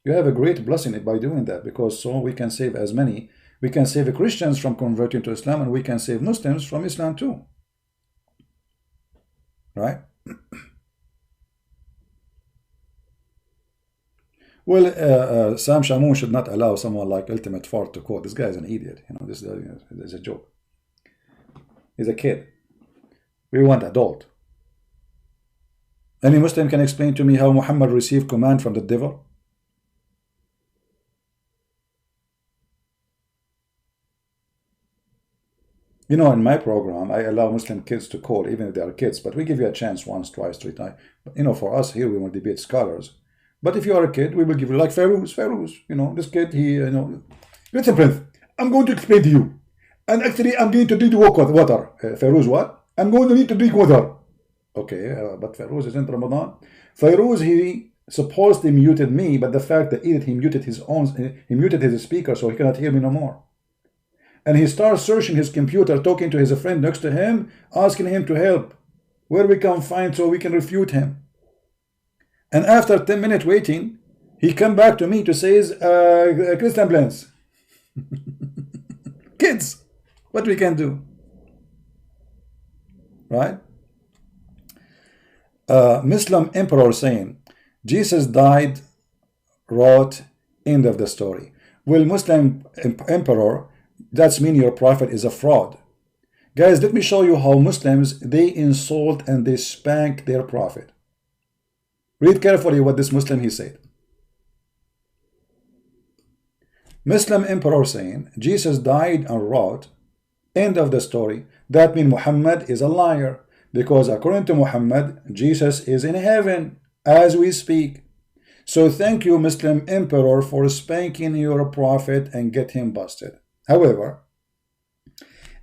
[SPEAKER 1] you have a great blessing by doing that, because so we can save as many. We can save the Christians from converting to Islam, and we can save Muslims from Islam too. Right? Well, Sam Shamoun should not allow someone like Ultimate Fart to quote. This guy is an idiot. You know, this is a joke. He's a kid. We want adult. Any Muslim can explain to me how Muhammad received command from the devil? You know, in my program, I allow Muslim kids to call, even if they are kids, but we give you a chance once, twice, three times. You know, for us here, we want to debate scholars. But if you are a kid, we will give you, like Feroz, you know, this kid, he, you know, listen, Prince, I'm going to explain to you. And actually, I'm going to drink water. Feroz, what? I'm going to need to drink water. Okay, but Feroz isn't Ramadan. Feroz, he supposedly muted me, but the fact that he muted his speaker, so he cannot hear me no more. And he starts searching his computer, talking to his friend next to him, asking him to help, where we can find so we can refute him. And after 10 minutes waiting, he come back to me to say, Christian Blends. Kids, what we can do. Right? Muslim emperor saying, Jesus died, wrote, end of the story. Well, Muslim emperor, that's mean your prophet is a fraud. Guys, let me show you how Muslims, they insult and they spank their prophet. Read carefully what this Muslim he said. Muslim emperor saying, Jesus died and wrote, end of the story. That means Muhammad is a liar, because according to Muhammad, Jesus is in heaven as we speak. So thank you, Muslim emperor, for spanking your prophet and get him busted. However,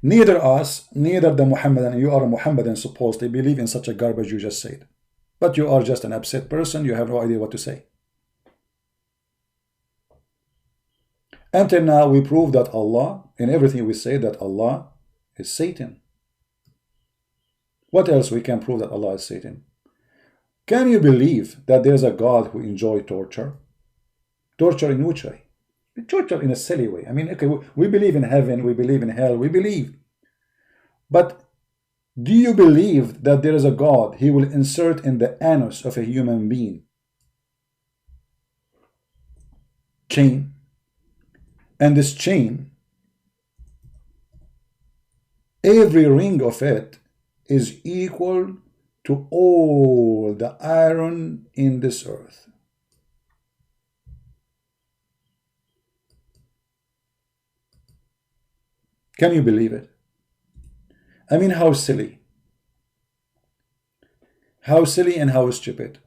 [SPEAKER 1] neither us, neither the Muhammadan, you are a Muhammadan, supposedly believe in such a garbage you just said. But you are just an upset person, you have no idea what to say. Until now, we prove that Allah, in everything we say, that Allah is Satan. What else we can prove that Allah is Satan? Can you believe that there's a God who enjoys torture? Torture in which way? Torture in a silly way. I mean, okay, we believe in heaven, we believe in hell, we believe. But do you believe that there is a God, he will insert in the anus of a human being chain, and this chain, every ring of it is equal to all the iron in this earth? Can you believe it? I mean, how silly. How silly and how stupid.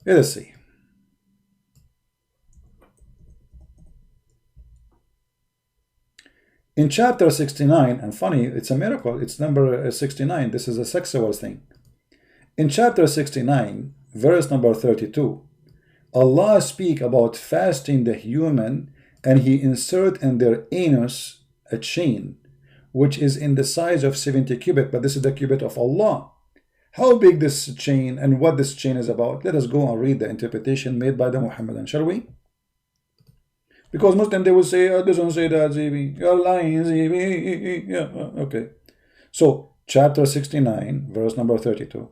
[SPEAKER 1] Let us see. In chapter 69, and funny, it's a miracle, it's number 69, this is a sexual thing. In chapter 69, verse number 32, Allah speak about fasting the human, and he insert in their anus a chain, which is in the size of 70 cubit, but this is the cubit of Allah. How big this chain and what this chain is about? Let us go and read the interpretation made by the Muhammadan, shall we? Because Muslim, they will say, oh, doesn't say that, Zibi. You're lying, Zibi. Yeah, okay. So, chapter 69, verse number 32.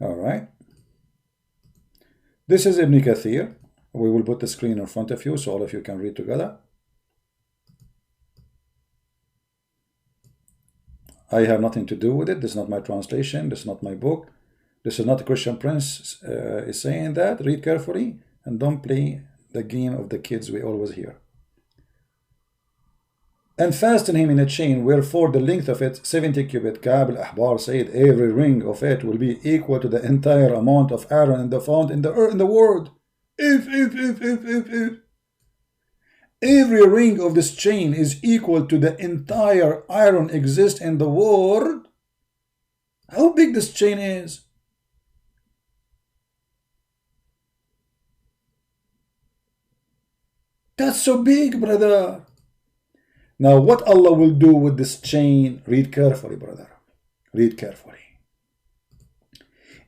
[SPEAKER 1] All right. This is Ibn Kathir. We will put the screen in front of you so all of you can read together. I have nothing to do with it. This is not my translation. This is not my book. This is not a Christian Prince is saying that. Read carefully and don't play the game of the kids we always hear. And fasten him in a chain, wherefore the length of it 70 cubits. Ka'b al-Ahbar said, every ring of it will be equal to the entire amount of iron in the found in the earth, in the world. If every ring of this chain is equal to the entire iron exist in the world, how big this chain is? That's so big, brother. Now, what Allah will do with this chain, read carefully, brother. Read carefully.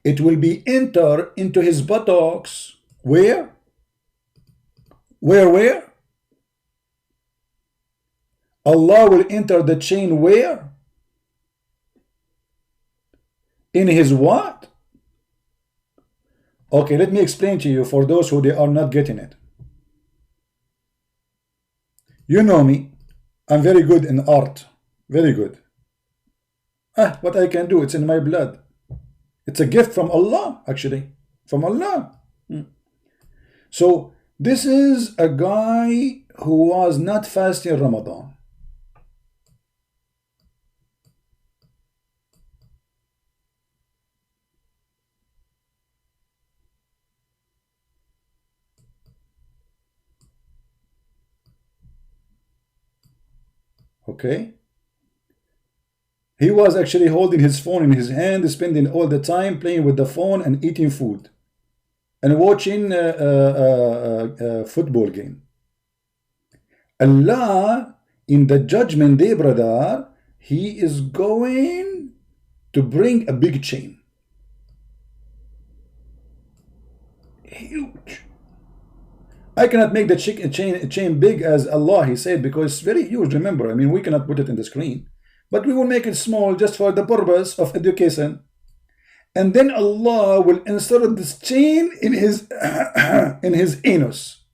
[SPEAKER 1] It will be enter into his buttocks. Where? Where? Allah will enter the chain where? In his what? Okay, let me explain to you for those who they are not getting it. You know me. I'm very good in art. Very good. What I can do, it's in my blood. It's a gift from Allah, actually. From Allah. So, this is a guy who was not fasting Ramadan. Okay, he was actually holding his phone in his hand, spending all the time playing with the phone and eating food and watching a football game. Allah, in the judgment day, brother, he is going to bring a big chain. Huge. I cannot make the chain big as Allah, he said, because it's very huge. Remember, I mean, we cannot put it in the screen, but we will make it small just for the purpose of education. And then Allah will insert this chain in his in his anus.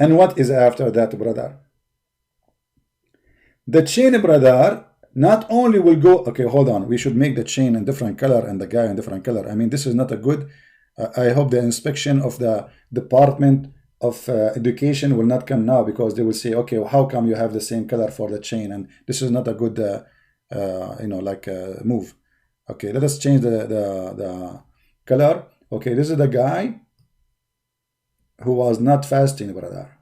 [SPEAKER 1] And what is after that, brother? The chain, brother, not only will go, okay, hold on, we should make the chain in different color and the guy in different color. I mean, this is not a good, I hope the inspection of the Department of Education will not come now, because they will say, okay, well, how come you have the same color for the chain? And this is not a good, move. Okay, let us change the color. Okay, this is the guy who was not fasting, brother.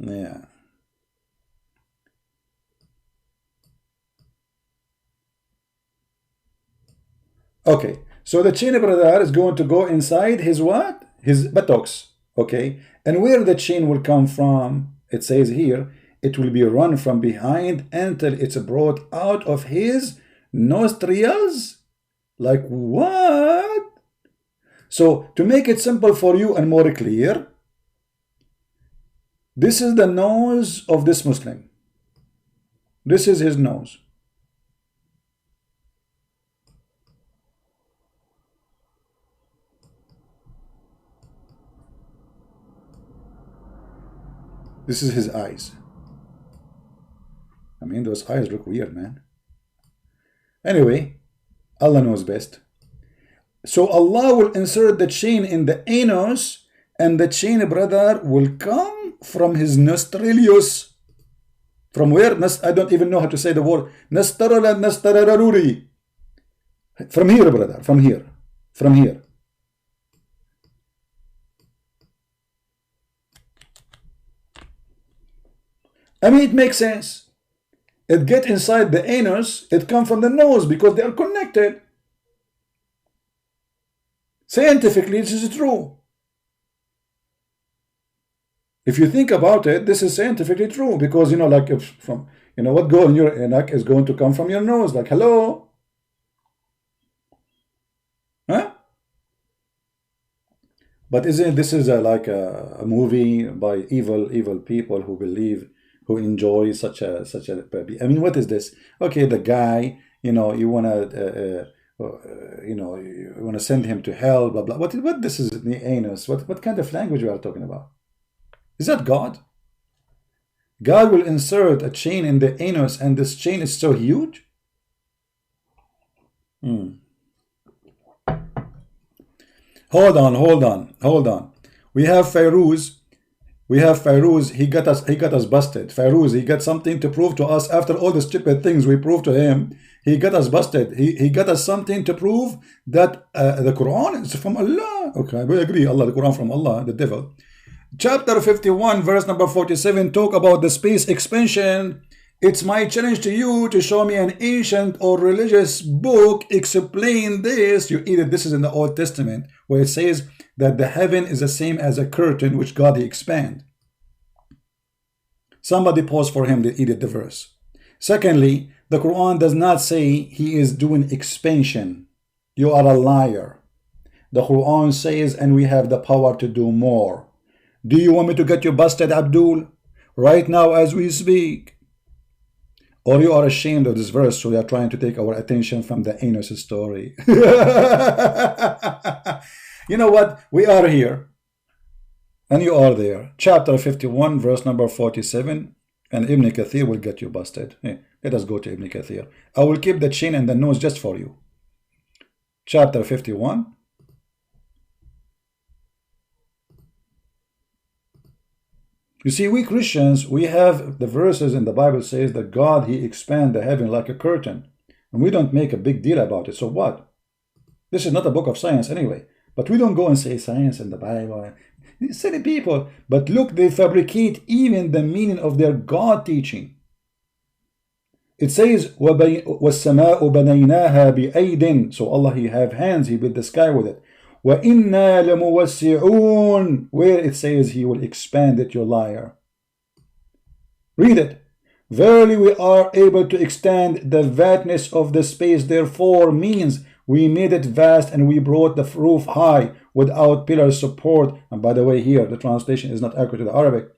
[SPEAKER 1] Yeah. Okay, so the chain, brother, is going to go inside his what? His buttocks. Okay, and where the chain will come from, it says here, it will be run from behind until it's brought out of his nostrils. Like what? So to make it simple for you and more clear, this is the nose of this Muslim. This is his nose. This is his eyes. I mean, those eyes look weird, man. Anyway, Allah knows best. So Allah will insert the chain in the anus, and the chain, brother, will come from his nostrilius. From where? I don't even know how to say the word. Nastarararuri. From here, brother. From here. From here. I mean, it makes sense. It get inside the anus, it come from the nose because they are connected. Scientifically, this is true. If you think about it, this is scientifically true, because, you know, like if from, you know, what go in your neck is going to come from your nose. Like, hello? Huh? But isn't this is like a movie by evil people who believe, who enjoy such a I mean, what is this? Okay, the guy, you know, you want to you know, you want to send him to hell, blah blah. What this is the anus? What kind of language we are talking about? Is that God? God will insert a chain in the anus, and this chain is so huge. Hold on. We have Fairuz. He got us busted. Fairuz, he got something to prove to us after all the stupid things we proved to him. He got us busted. He got us something to prove that the Quran is from Allah. Okay, we agree. Allah, the Quran from Allah, the devil. Chapter 51, verse number 47, talk about the space expansion. It's my challenge to you to show me an ancient or religious book explain this. You either this is in the Old Testament where it says that the heaven is the same as a curtain which God he expand. Somebody pause for him to edit the verse. Secondly, the Quran does not say he is doing expansion. You are a liar. The Quran says, and we have the power to do more. Do you want me to get you busted, Abdul? Right now as we speak. Or you are ashamed of this verse, so you are trying to take our attention from the anus story. You know what? We are here. And you are there. Chapter 51, verse number 47. And Ibn Kathir will get you busted. Hey, let us go to Ibn Kathir. I will keep the chin and the nose just for you. Chapter 51. You see, we Christians, we have the verses in the Bible says that God, he expand the heaven like a curtain. And we don't make a big deal about it. So what? This is not a book of science anyway. But we don't go and say science in the Bible. Silly people. But look, they fabricate even the meaning of their God teaching. It says, وَالسَّمَاءُ بَنَيْنَاهَا بِأَيْدٍ. So Allah, he have hands, he built the sky with it. وَإِنَّا لَمُوَسِّعُونَ. Where it says he will expand it, you liar. Read it. Verily we are able to extend the vastness of the space, therefore means we made it vast and we brought the roof high without pillar support. And by the way, here the translation is not accurate to the Arabic.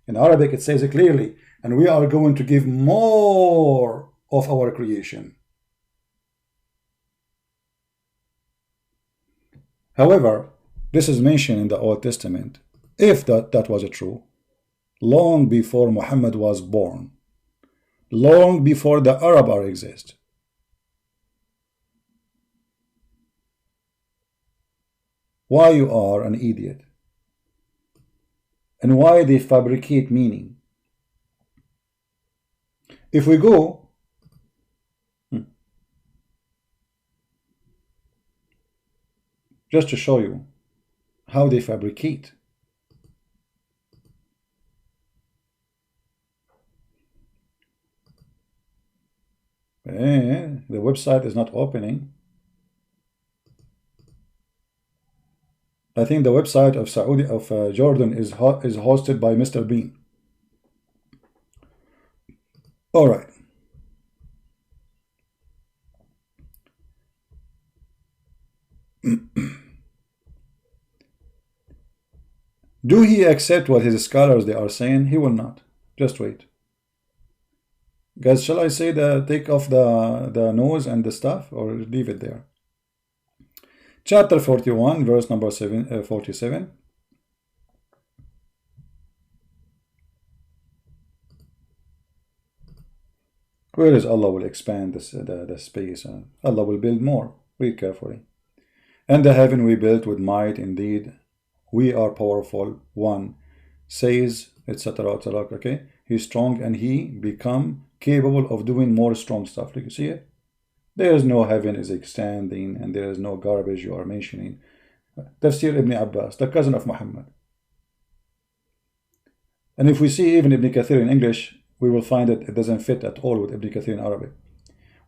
[SPEAKER 1] In Arabic it says it clearly, and we are going to give more of our creation. However, this is mentioned in the Old Testament, if that was true, long before Muhammad was born, long before the Arab existed. Why you are an idiot? And why they fabricate meaning? If we go just to show you how they fabricate. The website is not opening. I think the website of Jordan is hosted by Mr. Bean. All right. Do he accept what his scholars they are saying? He will not. Just wait. Guys, shall I say take off the nose and the stuff, or leave it there? Chapter 41, verse number 47. Where is Allah will expand the space? Allah will build more. Read carefully. And the heaven we built with might, indeed. We are powerful. One says, etc. Okay, he's strong and he become capable of doing more strong stuff. Like you see it, there is no heaven is extending, and there is no garbage you are mentioning. Tafsir Ibn Abbas, the cousin of Muhammad. And if we see even Ibn Kathir in English, we will find that it doesn't fit at all with Ibn Kathir in Arabic.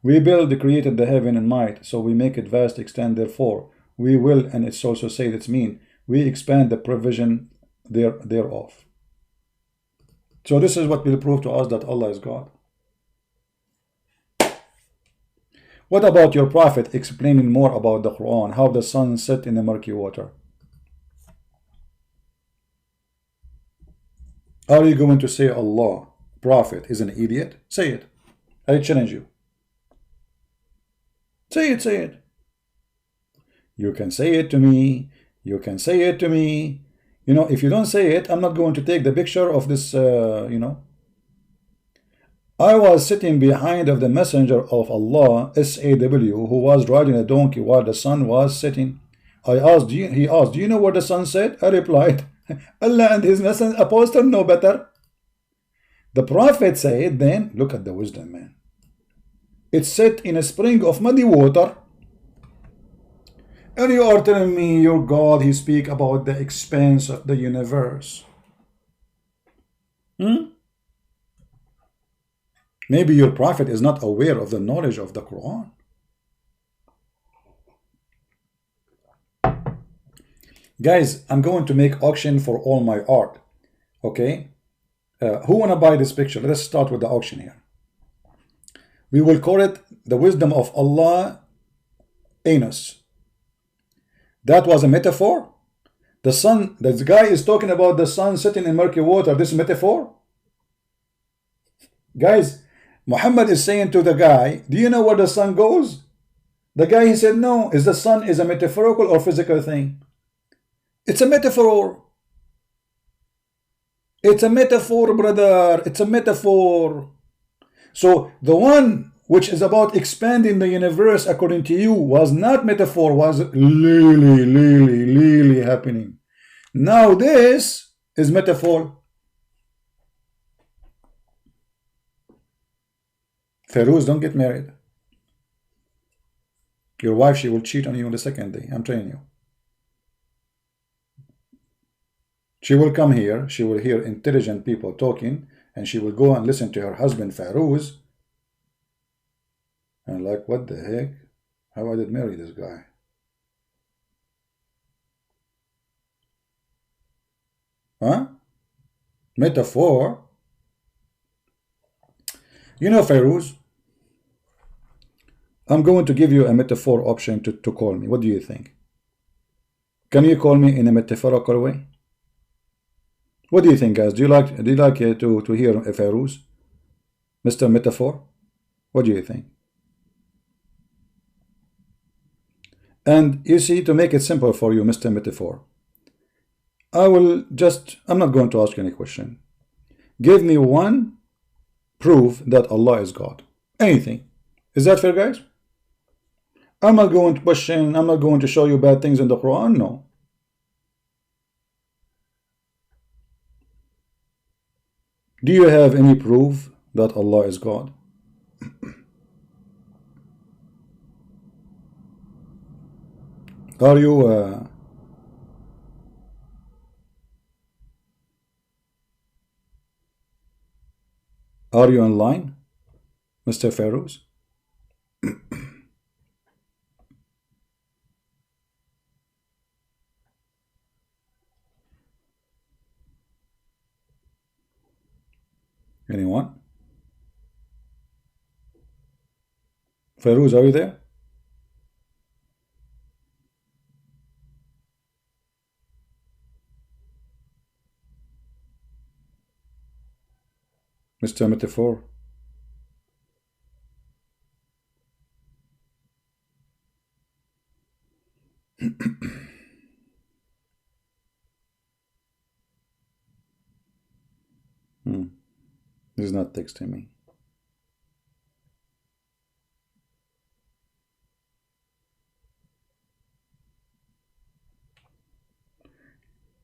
[SPEAKER 1] We created the heaven in might, so we make it vast, extend. Therefore, we will, and it's also said it's mean. We expand the provision thereof. So this is what will prove to us that Allah is God. What about your prophet explaining more about the Quran, how the sun set in the murky water? Are you going to say Allah, prophet, is an idiot? Say it. I challenge you. Say it, say it. You can say it to me. You can say it to me. You know, if you don't say it, I'm not going to take the picture of this, you know. I was sitting behind of the messenger of Allah, SAW, who was riding a donkey while the sun was setting. He asked, do you know what the sun said? I replied, Allah and his messenger apostle know better. The Prophet said, then, look at the wisdom, man. It's set in a spring of muddy water. And you are telling me your God, he speak about the expanse of the universe. Maybe your prophet is not aware of the knowledge of the Quran. Guys, I'm going to make auction for all my art. Okay? Who wanna buy this picture? Let's start with the auction here. We will call it the wisdom of Allah anus. That was a metaphor. The sun, this guy is talking about the sun sitting in murky water. This is metaphor. Guys, Muhammad is saying to the guy, do you know where the sun goes? The guy, he said, no. Is the sun is a metaphorical or physical thing? It's a metaphor. It's a metaphor, brother. It's a metaphor. So the one which is about expanding the universe according to you was not metaphor, was really happening. Now this is metaphor. Feroz, don't get married. Your wife, she will cheat on you on the second day. I'm telling you. She will come here, she will hear intelligent people talking, and she will go and listen to her husband Feroz. And like, what the heck? How I did marry this guy? Huh? Metaphor? You know, Feroz, I'm going to give you a metaphor option to call me. What do you think? Can you call me in a metaphorical way? What do you think, guys? Do you like to hear Feroz, Mr. Metaphor? What do you think? And you see, to make it simple for you, Mr. Metaphor, I'm not going to ask you any question. Give me one proof that Allah is God. Anything. Is that fair, guys? I'm not going to question, I'm not going to show you bad things in the Quran, no. Do you have any proof that Allah is God? Are you online, Mr. Feroz? Anyone? Feroz, are you there? Mr. Metaphor. He's not texting me.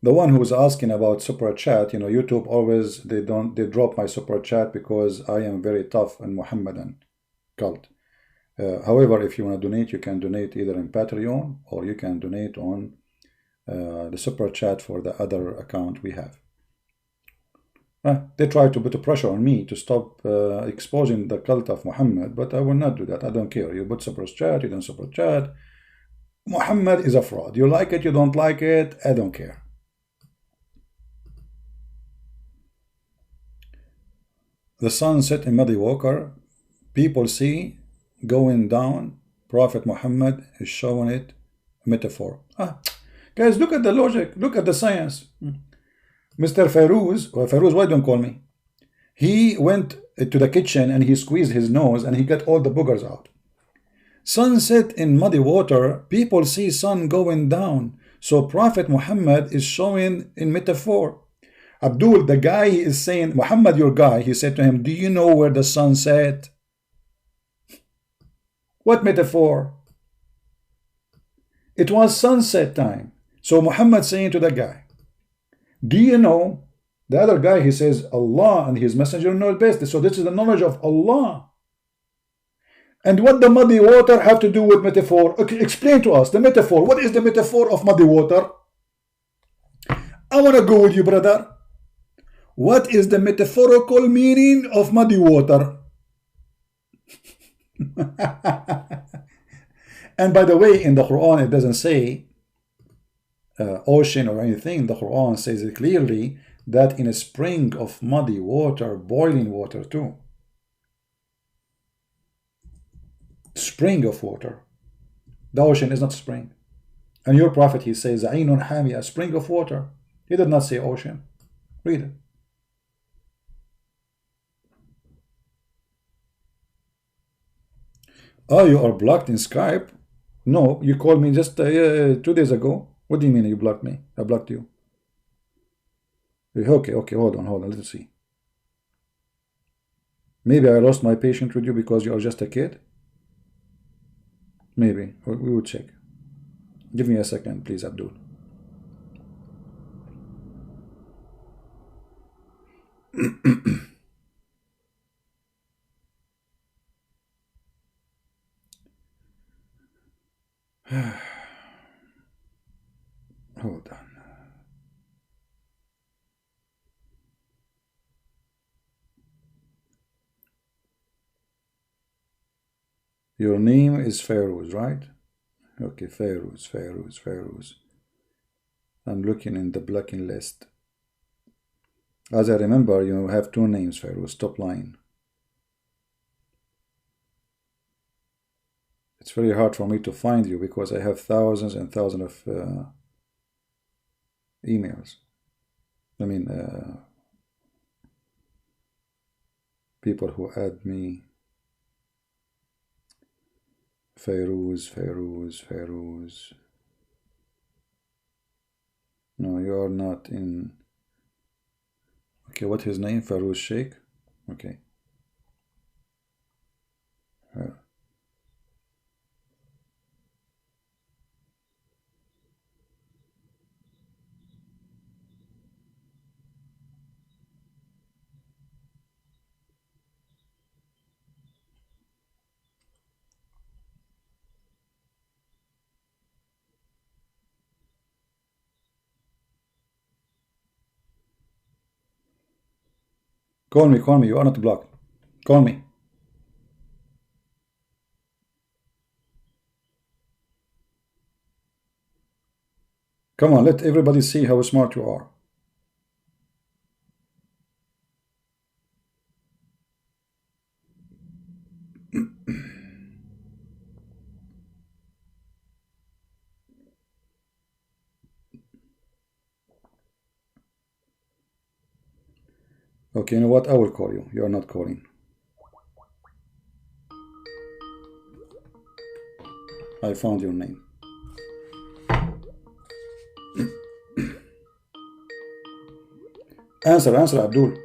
[SPEAKER 1] The one who was asking about super chat, you know, YouTube always they drop my super chat because I am very tough in Muhammadan cult. However, if you want to donate, you can donate either in Patreon or you can donate on the super chat for the other account we have. They try to put a pressure on me to stop exposing the cult of Muhammad, but I will not do that. I don't care. You put super chat, you don't super chat. Muhammad is a fraud. You like it, you don't like it, I don't care. The sun set in muddy water. People see going down. Prophet Muhammad is showing it. Metaphor. Guys, look at the logic. Look at the science. Mr. Feroz, Feroz, why don't call me? He went to the kitchen and he squeezed his nose and he got all the boogers out. Sunset in muddy water, people see sun going down. So Prophet Muhammad is showing in metaphor. Abdul, the guy is saying, Muhammad, your guy, he said to him, do you know where the sun set? What metaphor? It was sunset time. So Muhammad saying to the guy, do you know? The other guy, he says, Allah and his messenger know best. So this is the knowledge of Allah. And what the muddy water have to do with metaphor? Okay, explain to us the metaphor. What is the metaphor of muddy water? I want to go with you, brother. What is the metaphorical meaning of muddy water? And by the way, in the Quran, it doesn't say ocean or anything. The Quran says it clearly that in a spring of muddy water, boiling water too. Spring of water. The ocean is not spring. And your prophet, he says, Ainun Hami, a spring of water. He did not say ocean. Read it. Oh, you are blocked in Skype? No, you called me just 2 days ago. What do you mean you blocked me? I blocked you. Okay, hold on, let's see. Maybe I lost my patience with you because you are just a kid? Maybe. We will check. Give me a second, please, Abdul. Hold on. Your name is Feroz, right? Okay, Feroz. I'm looking in the blocking list. As I remember, you have 2 names, Feroz. Stop lying. It's very hard for me to find you because I have thousands and thousands of emails. I mean, people who add me. Feroz. No, you are not in. Okay, what's his name? Feroz Sheikh. Okay. Call me. You are not blocked. Call me. Come on, let everybody see how smart you are. Okay, you know what? I will call you. You are not calling. I found your name. Answer, Abdul.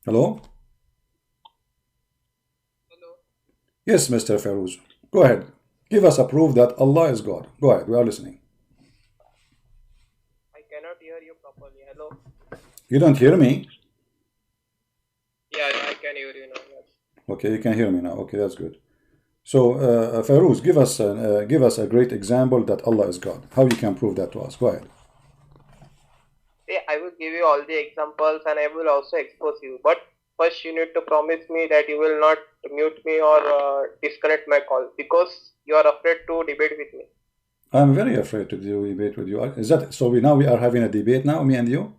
[SPEAKER 1] Hello?
[SPEAKER 2] Hello.
[SPEAKER 1] Yes, Mr. Feroz. Go ahead. Give us a proof that Allah is God. Go ahead. We are listening.
[SPEAKER 2] I cannot hear you properly. Hello.
[SPEAKER 1] You don't hear me?
[SPEAKER 2] Yeah, I can hear you now. Yes.
[SPEAKER 1] Okay, you can hear me now. Okay, that's good. So, Feroz, give us a great example that Allah is God. How you can prove that to us? Go ahead.
[SPEAKER 2] Yeah, I will give you all the examples and I will also expose you. But first, you need to promise me that you will not mute me or disconnect my call because you are afraid to debate with me.
[SPEAKER 1] I'm very afraid to do debate with you. Is that so? We are having a debate now, me and you.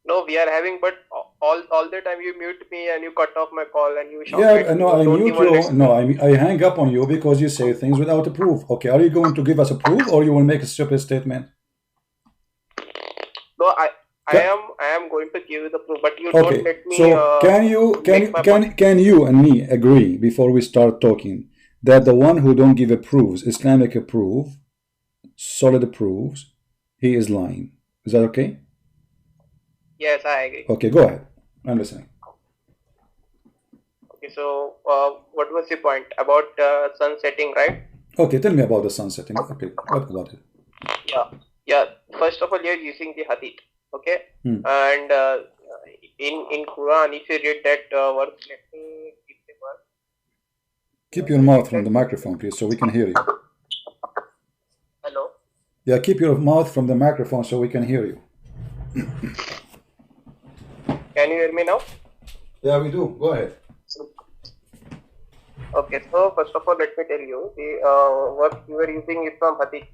[SPEAKER 2] No, we are having, but all the time you mute me and you cut off my call and you shout
[SPEAKER 1] Yeah,
[SPEAKER 2] at me.
[SPEAKER 1] no, I
[SPEAKER 2] Don't
[SPEAKER 1] mute
[SPEAKER 2] even
[SPEAKER 1] you.
[SPEAKER 2] let.
[SPEAKER 1] No, I hang up on you because you say things without a proof. Okay, are you going to give us a proof or you will make a stupid statement?
[SPEAKER 2] No, I am going to give you the proof, but you don't
[SPEAKER 1] Okay,
[SPEAKER 2] let me.
[SPEAKER 1] so can you and me agree before we start talking that the one who don't give a proofs, Islamic proof, solid proofs, he is lying? Is that okay?
[SPEAKER 2] Yes, I agree.
[SPEAKER 1] Okay, go ahead. I'm listening.
[SPEAKER 2] Okay, so what was the point about sun setting, right?
[SPEAKER 1] Okay, tell me about the sun setting. Okay, what about it?
[SPEAKER 2] Yeah. First of all, you're using the hadith, okay? And in Quran, if you read that verse, let me keep the verse.
[SPEAKER 1] Keep your mouth from the microphone, please, so we can hear you.
[SPEAKER 2] Hello.
[SPEAKER 1] Yeah, keep your mouth from the microphone so we can hear you.
[SPEAKER 2] Can you hear me now?
[SPEAKER 1] Yeah, we do. Go ahead.
[SPEAKER 2] Okay, so first of all, let me tell you the what you are using is from hadith,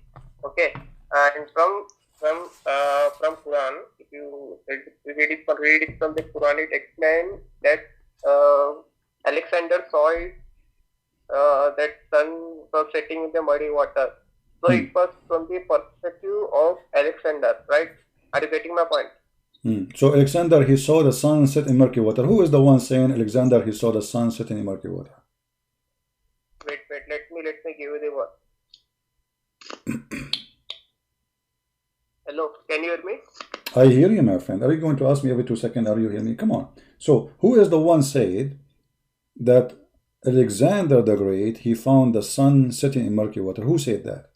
[SPEAKER 2] okay, and from Quran. If you read it from the Quran, it explains that Alexander saw it that sun was setting in the muddy water. So it was from the perspective of Alexander, right? Are you getting my point?
[SPEAKER 1] So Alexander, he saw the sun set in murky water. Who is the one saying Alexander, he saw the sun setting in murky water?
[SPEAKER 2] Wait, let me give you the word. Hello, can you hear me?
[SPEAKER 1] I hear you, my friend. Are you going to ask me every 2 seconds, are you hearing me? Come on. So who is the one said that Alexander the Great, he found the sun setting in murky water? Who said that?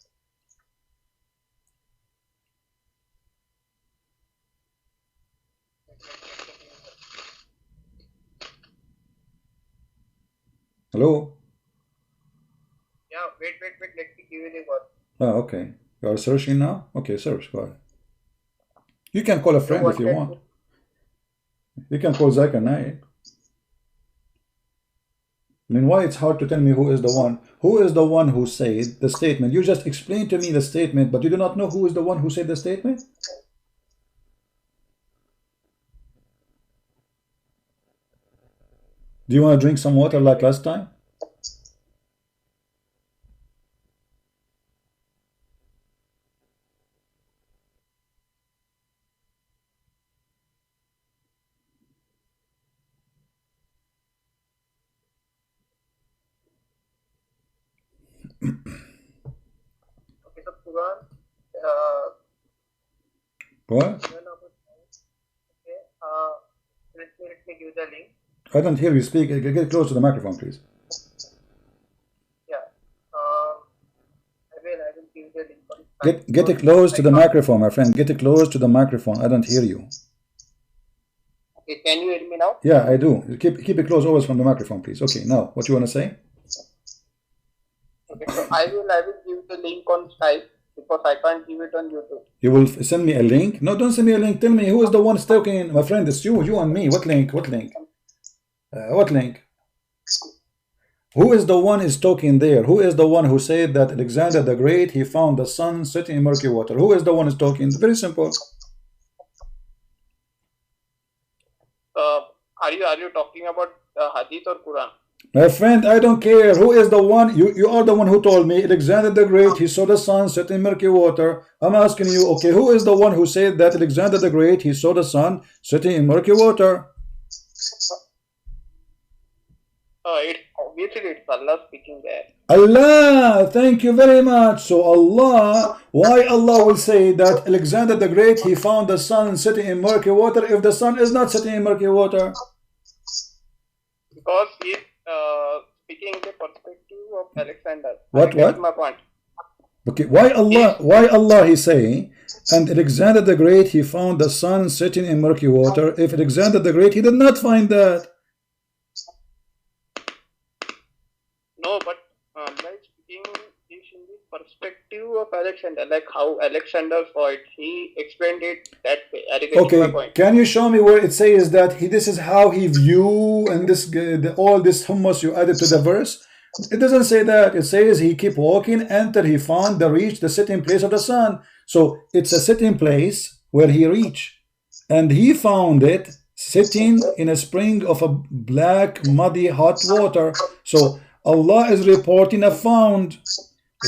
[SPEAKER 1] Hello?
[SPEAKER 2] Yeah, wait, let me give you the word.
[SPEAKER 1] Oh, okay. You are searching now? Okay, search. Go ahead. You can call a friend if you want. You can call Zakir Naik. I mean, why it's hard to tell me who is the one? Who is the one who said the statement? You just explained to me the statement, but you do not know who is the one who said the statement? Do you want to drink some water like last time?
[SPEAKER 2] Okay, so Quran.
[SPEAKER 1] What?
[SPEAKER 2] Okay, let me give the link.
[SPEAKER 1] I don't hear you speak. Get close to the microphone, please.
[SPEAKER 2] Yeah. I will give the link.
[SPEAKER 1] Get it close to the microphone, my friend. Get it close to the microphone. I don't hear you.
[SPEAKER 2] Okay, can you hear me now?
[SPEAKER 1] Yeah, I do. Keep it close always from the microphone, please. Okay, now what you want to say?
[SPEAKER 2] Okay, so I will give the link on Skype because I can't give it on YouTube.
[SPEAKER 1] You will send me a link? No, don't send me a link. Tell me who is the one talking. My friend, it's you and me. What link? What link? What link? Who is the one is talking there? Who is the one who said that Alexander the Great, he found the sun setting in murky water? Who is the one is talking? It's very simple.
[SPEAKER 2] Are you talking about Hadith or Quran?
[SPEAKER 1] My friend, I don't care. Who is the one? You are the one who told me Alexander the Great, he saw the sun set in murky water. I'm asking you, okay, who is the one who said that Alexander the Great, he saw the sun setting in murky water?
[SPEAKER 2] Obviously it's Allah speaking there.
[SPEAKER 1] Allah, thank you very much. So Allah, why Allah will say that Alexander the Great, he found the sun setting in murky water if the sun is not setting in murky water?
[SPEAKER 2] Because he's speaking the perspective of Alexander.
[SPEAKER 1] What?
[SPEAKER 2] That's my point.
[SPEAKER 1] Okay, why Allah he saying, and Alexander the Great, he found the sun setting in murky water if Alexander the Great, he did not find that?
[SPEAKER 2] No, but Allah is speaking is in the perspective of Alexander, like how Alexander saw it. He explained it that way.
[SPEAKER 1] Okay, can you show me where it says that this is how he view and this all this hummus you added to the verse? It doesn't say that. It says he kept walking until he found reached the sitting place of the sun. So it's a sitting place where he reached. and he found it sitting in a spring of a black, muddy, hot water. So Allah is reporting a found,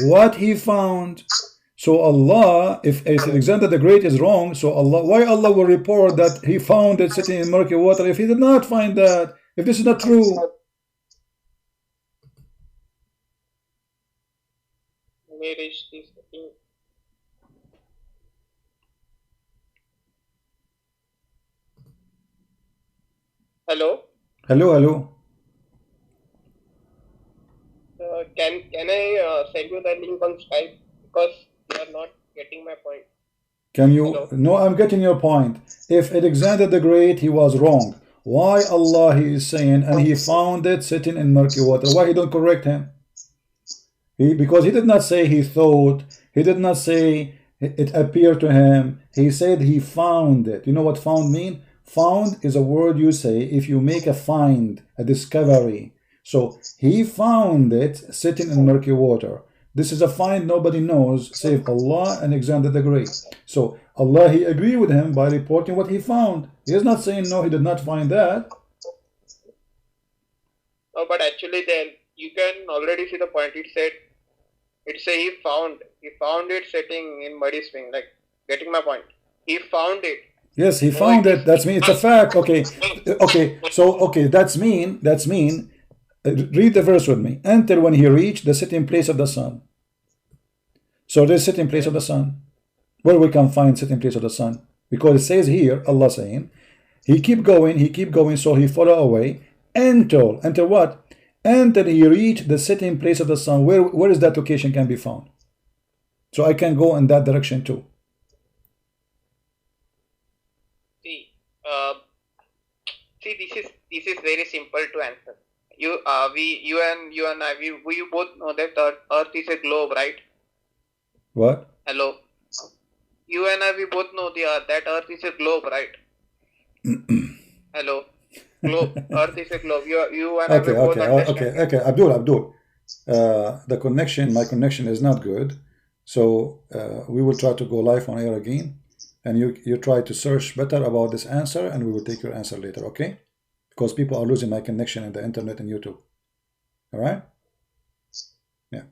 [SPEAKER 1] what he found. So Allah, if Alexander the Great is wrong, so Allah, why Allah will report that he found it sitting in murky water if he did not find that, if this is not true?
[SPEAKER 2] Hello.
[SPEAKER 1] Hello, hello.
[SPEAKER 2] Can I send you the link on Skype, because you are not getting my point.
[SPEAKER 1] Can you?
[SPEAKER 2] Hello?
[SPEAKER 1] No, I'm getting your point. If Alexander the Great, he was wrong, why Allah he is saying, and he found it sitting in murky water, why he don't correct him? Because he did not say he thought, he did not say it appeared to him, he said he found it. You know what found mean? Found is a word you say if you make a find, a discovery. So he found it sitting in murky water. This is a find nobody knows save Allah and Alexander the Great. So Allah, he agreed with him by reporting what he found. He is not saying no, he did not find that.
[SPEAKER 2] No, but actually then you can already see the point. It say he found it sitting in muddy spring. Like, getting my point? He found it.
[SPEAKER 1] Yes, he found it. That's mean it's a fact. Okay, okay. So okay, that's mean. Read the verse with me. Until when he reached the sitting place of the sun. So this sitting place of the sun, where we can find sitting place of the sun, because it says here, Allah saying, he keep going, so he follow away until what? Until he reached the sitting place of the sun. Where is that location can be found? So I can go in that direction too.
[SPEAKER 2] See, this is very simple to answer. You and I, we both know that Earth is a globe, right?
[SPEAKER 1] What?
[SPEAKER 2] Hello. You and I, we both know that Earth is a globe, right? Hello. Globe. Earth is a globe. You and I, we both understand.
[SPEAKER 1] Okay. Abdul. My connection is not good, so we will try to go live on air again, and you try to search better about this answer, and we will take your answer later, okay? Because people are losing my connection in the internet and YouTube. All right? Yeah.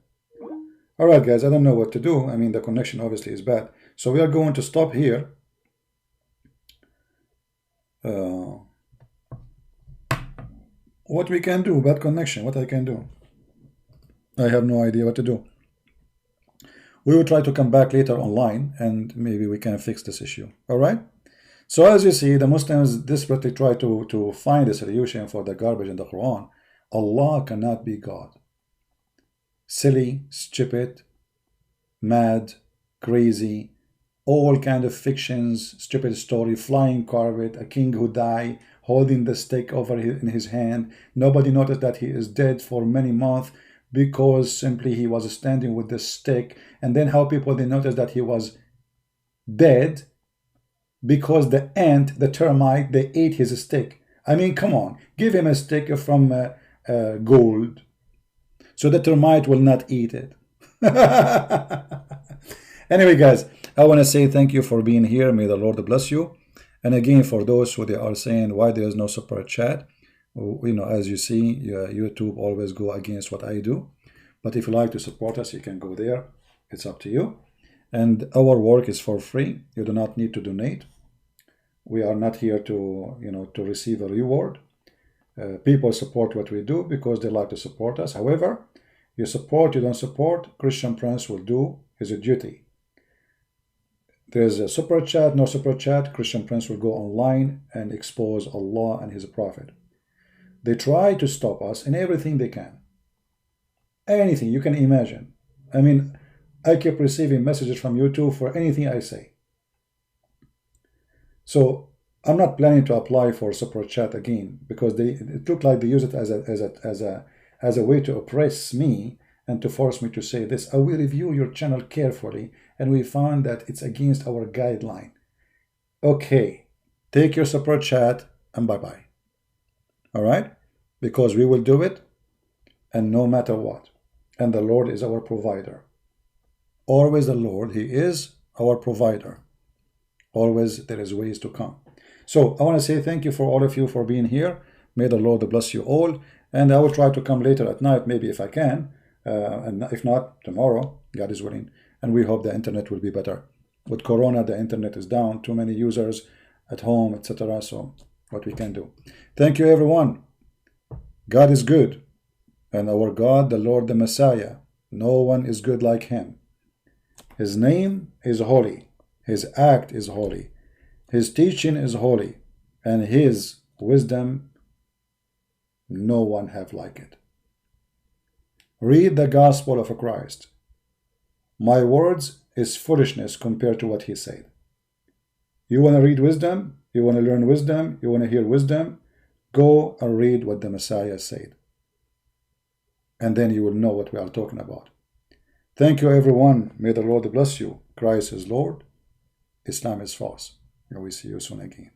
[SPEAKER 1] All right, guys, I don't know what to do. I mean, the connection obviously is bad. So we are going to stop here. What we can do, bad connection, what I can do? I have no idea what to do. We will try to come back later online, and maybe we can fix this issue. All right? So as you see, the Muslims desperately try to find a solution for the garbage in the Quran. Allah cannot be God. Silly, stupid, mad, crazy, all kind of fictions, stupid story, flying carpet, a king who died, holding the stick in his hand. Nobody noticed that he is dead for many months because simply he was standing with the stick. And then how people, they noticed that he was dead because the ant, the termite, they ate his stick. I mean, come on, give him a stick from gold, so the termite will not eat it. Anyway, guys, I want to say thank you for being here. May the Lord bless you. And again, for those who they are saying why there is no super chat, you know, as you see, YouTube always go against what I do. But if you like to support us, you can go there. It's up to you. And our work is for free. You do not need to donate. We are not here to, to receive a reward. People support what we do because they like to support us. However, you support, you don't support, Christian Prince will do his duty. There's a super chat, no super chat, Christian Prince will go online and expose Allah and his prophet. They try to stop us in everything they can. Anything you can imagine. I mean, I keep receiving messages from YouTube for anything I say. So I'm not planning to apply for super chat again because it looked like they use it as a way to oppress me and to force me to say this. I will review your channel carefully, and we found that it's against our guideline. Okay, take your super chat and bye-bye. All right? Because we will do it, and no matter what. And the Lord is our provider. Always the Lord, He is our provider. Always there is ways to come. So I want to say thank you for all of you for being here. May the Lord bless you all. And I will try to come later at night, maybe if I can. And if not, tomorrow, God is willing. And we hope the internet will be better. With Corona, the internet is down. Too many users at home, etc. So what we can do. Thank you, everyone. God is good. And our God, the Lord, the Messiah, no one is good like him. His name is holy. His act is holy. His teaching is holy. And his wisdom, no one have like it. Read the gospel of Christ. My words is foolishness compared to what he said. You want to read wisdom? You want to learn wisdom? You want to hear wisdom? Go and read what the Messiah said. And then you will know what we are talking about. Thank you, everyone. May the Lord bless you. Christ is Lord. Islam is false. And we see you soon again.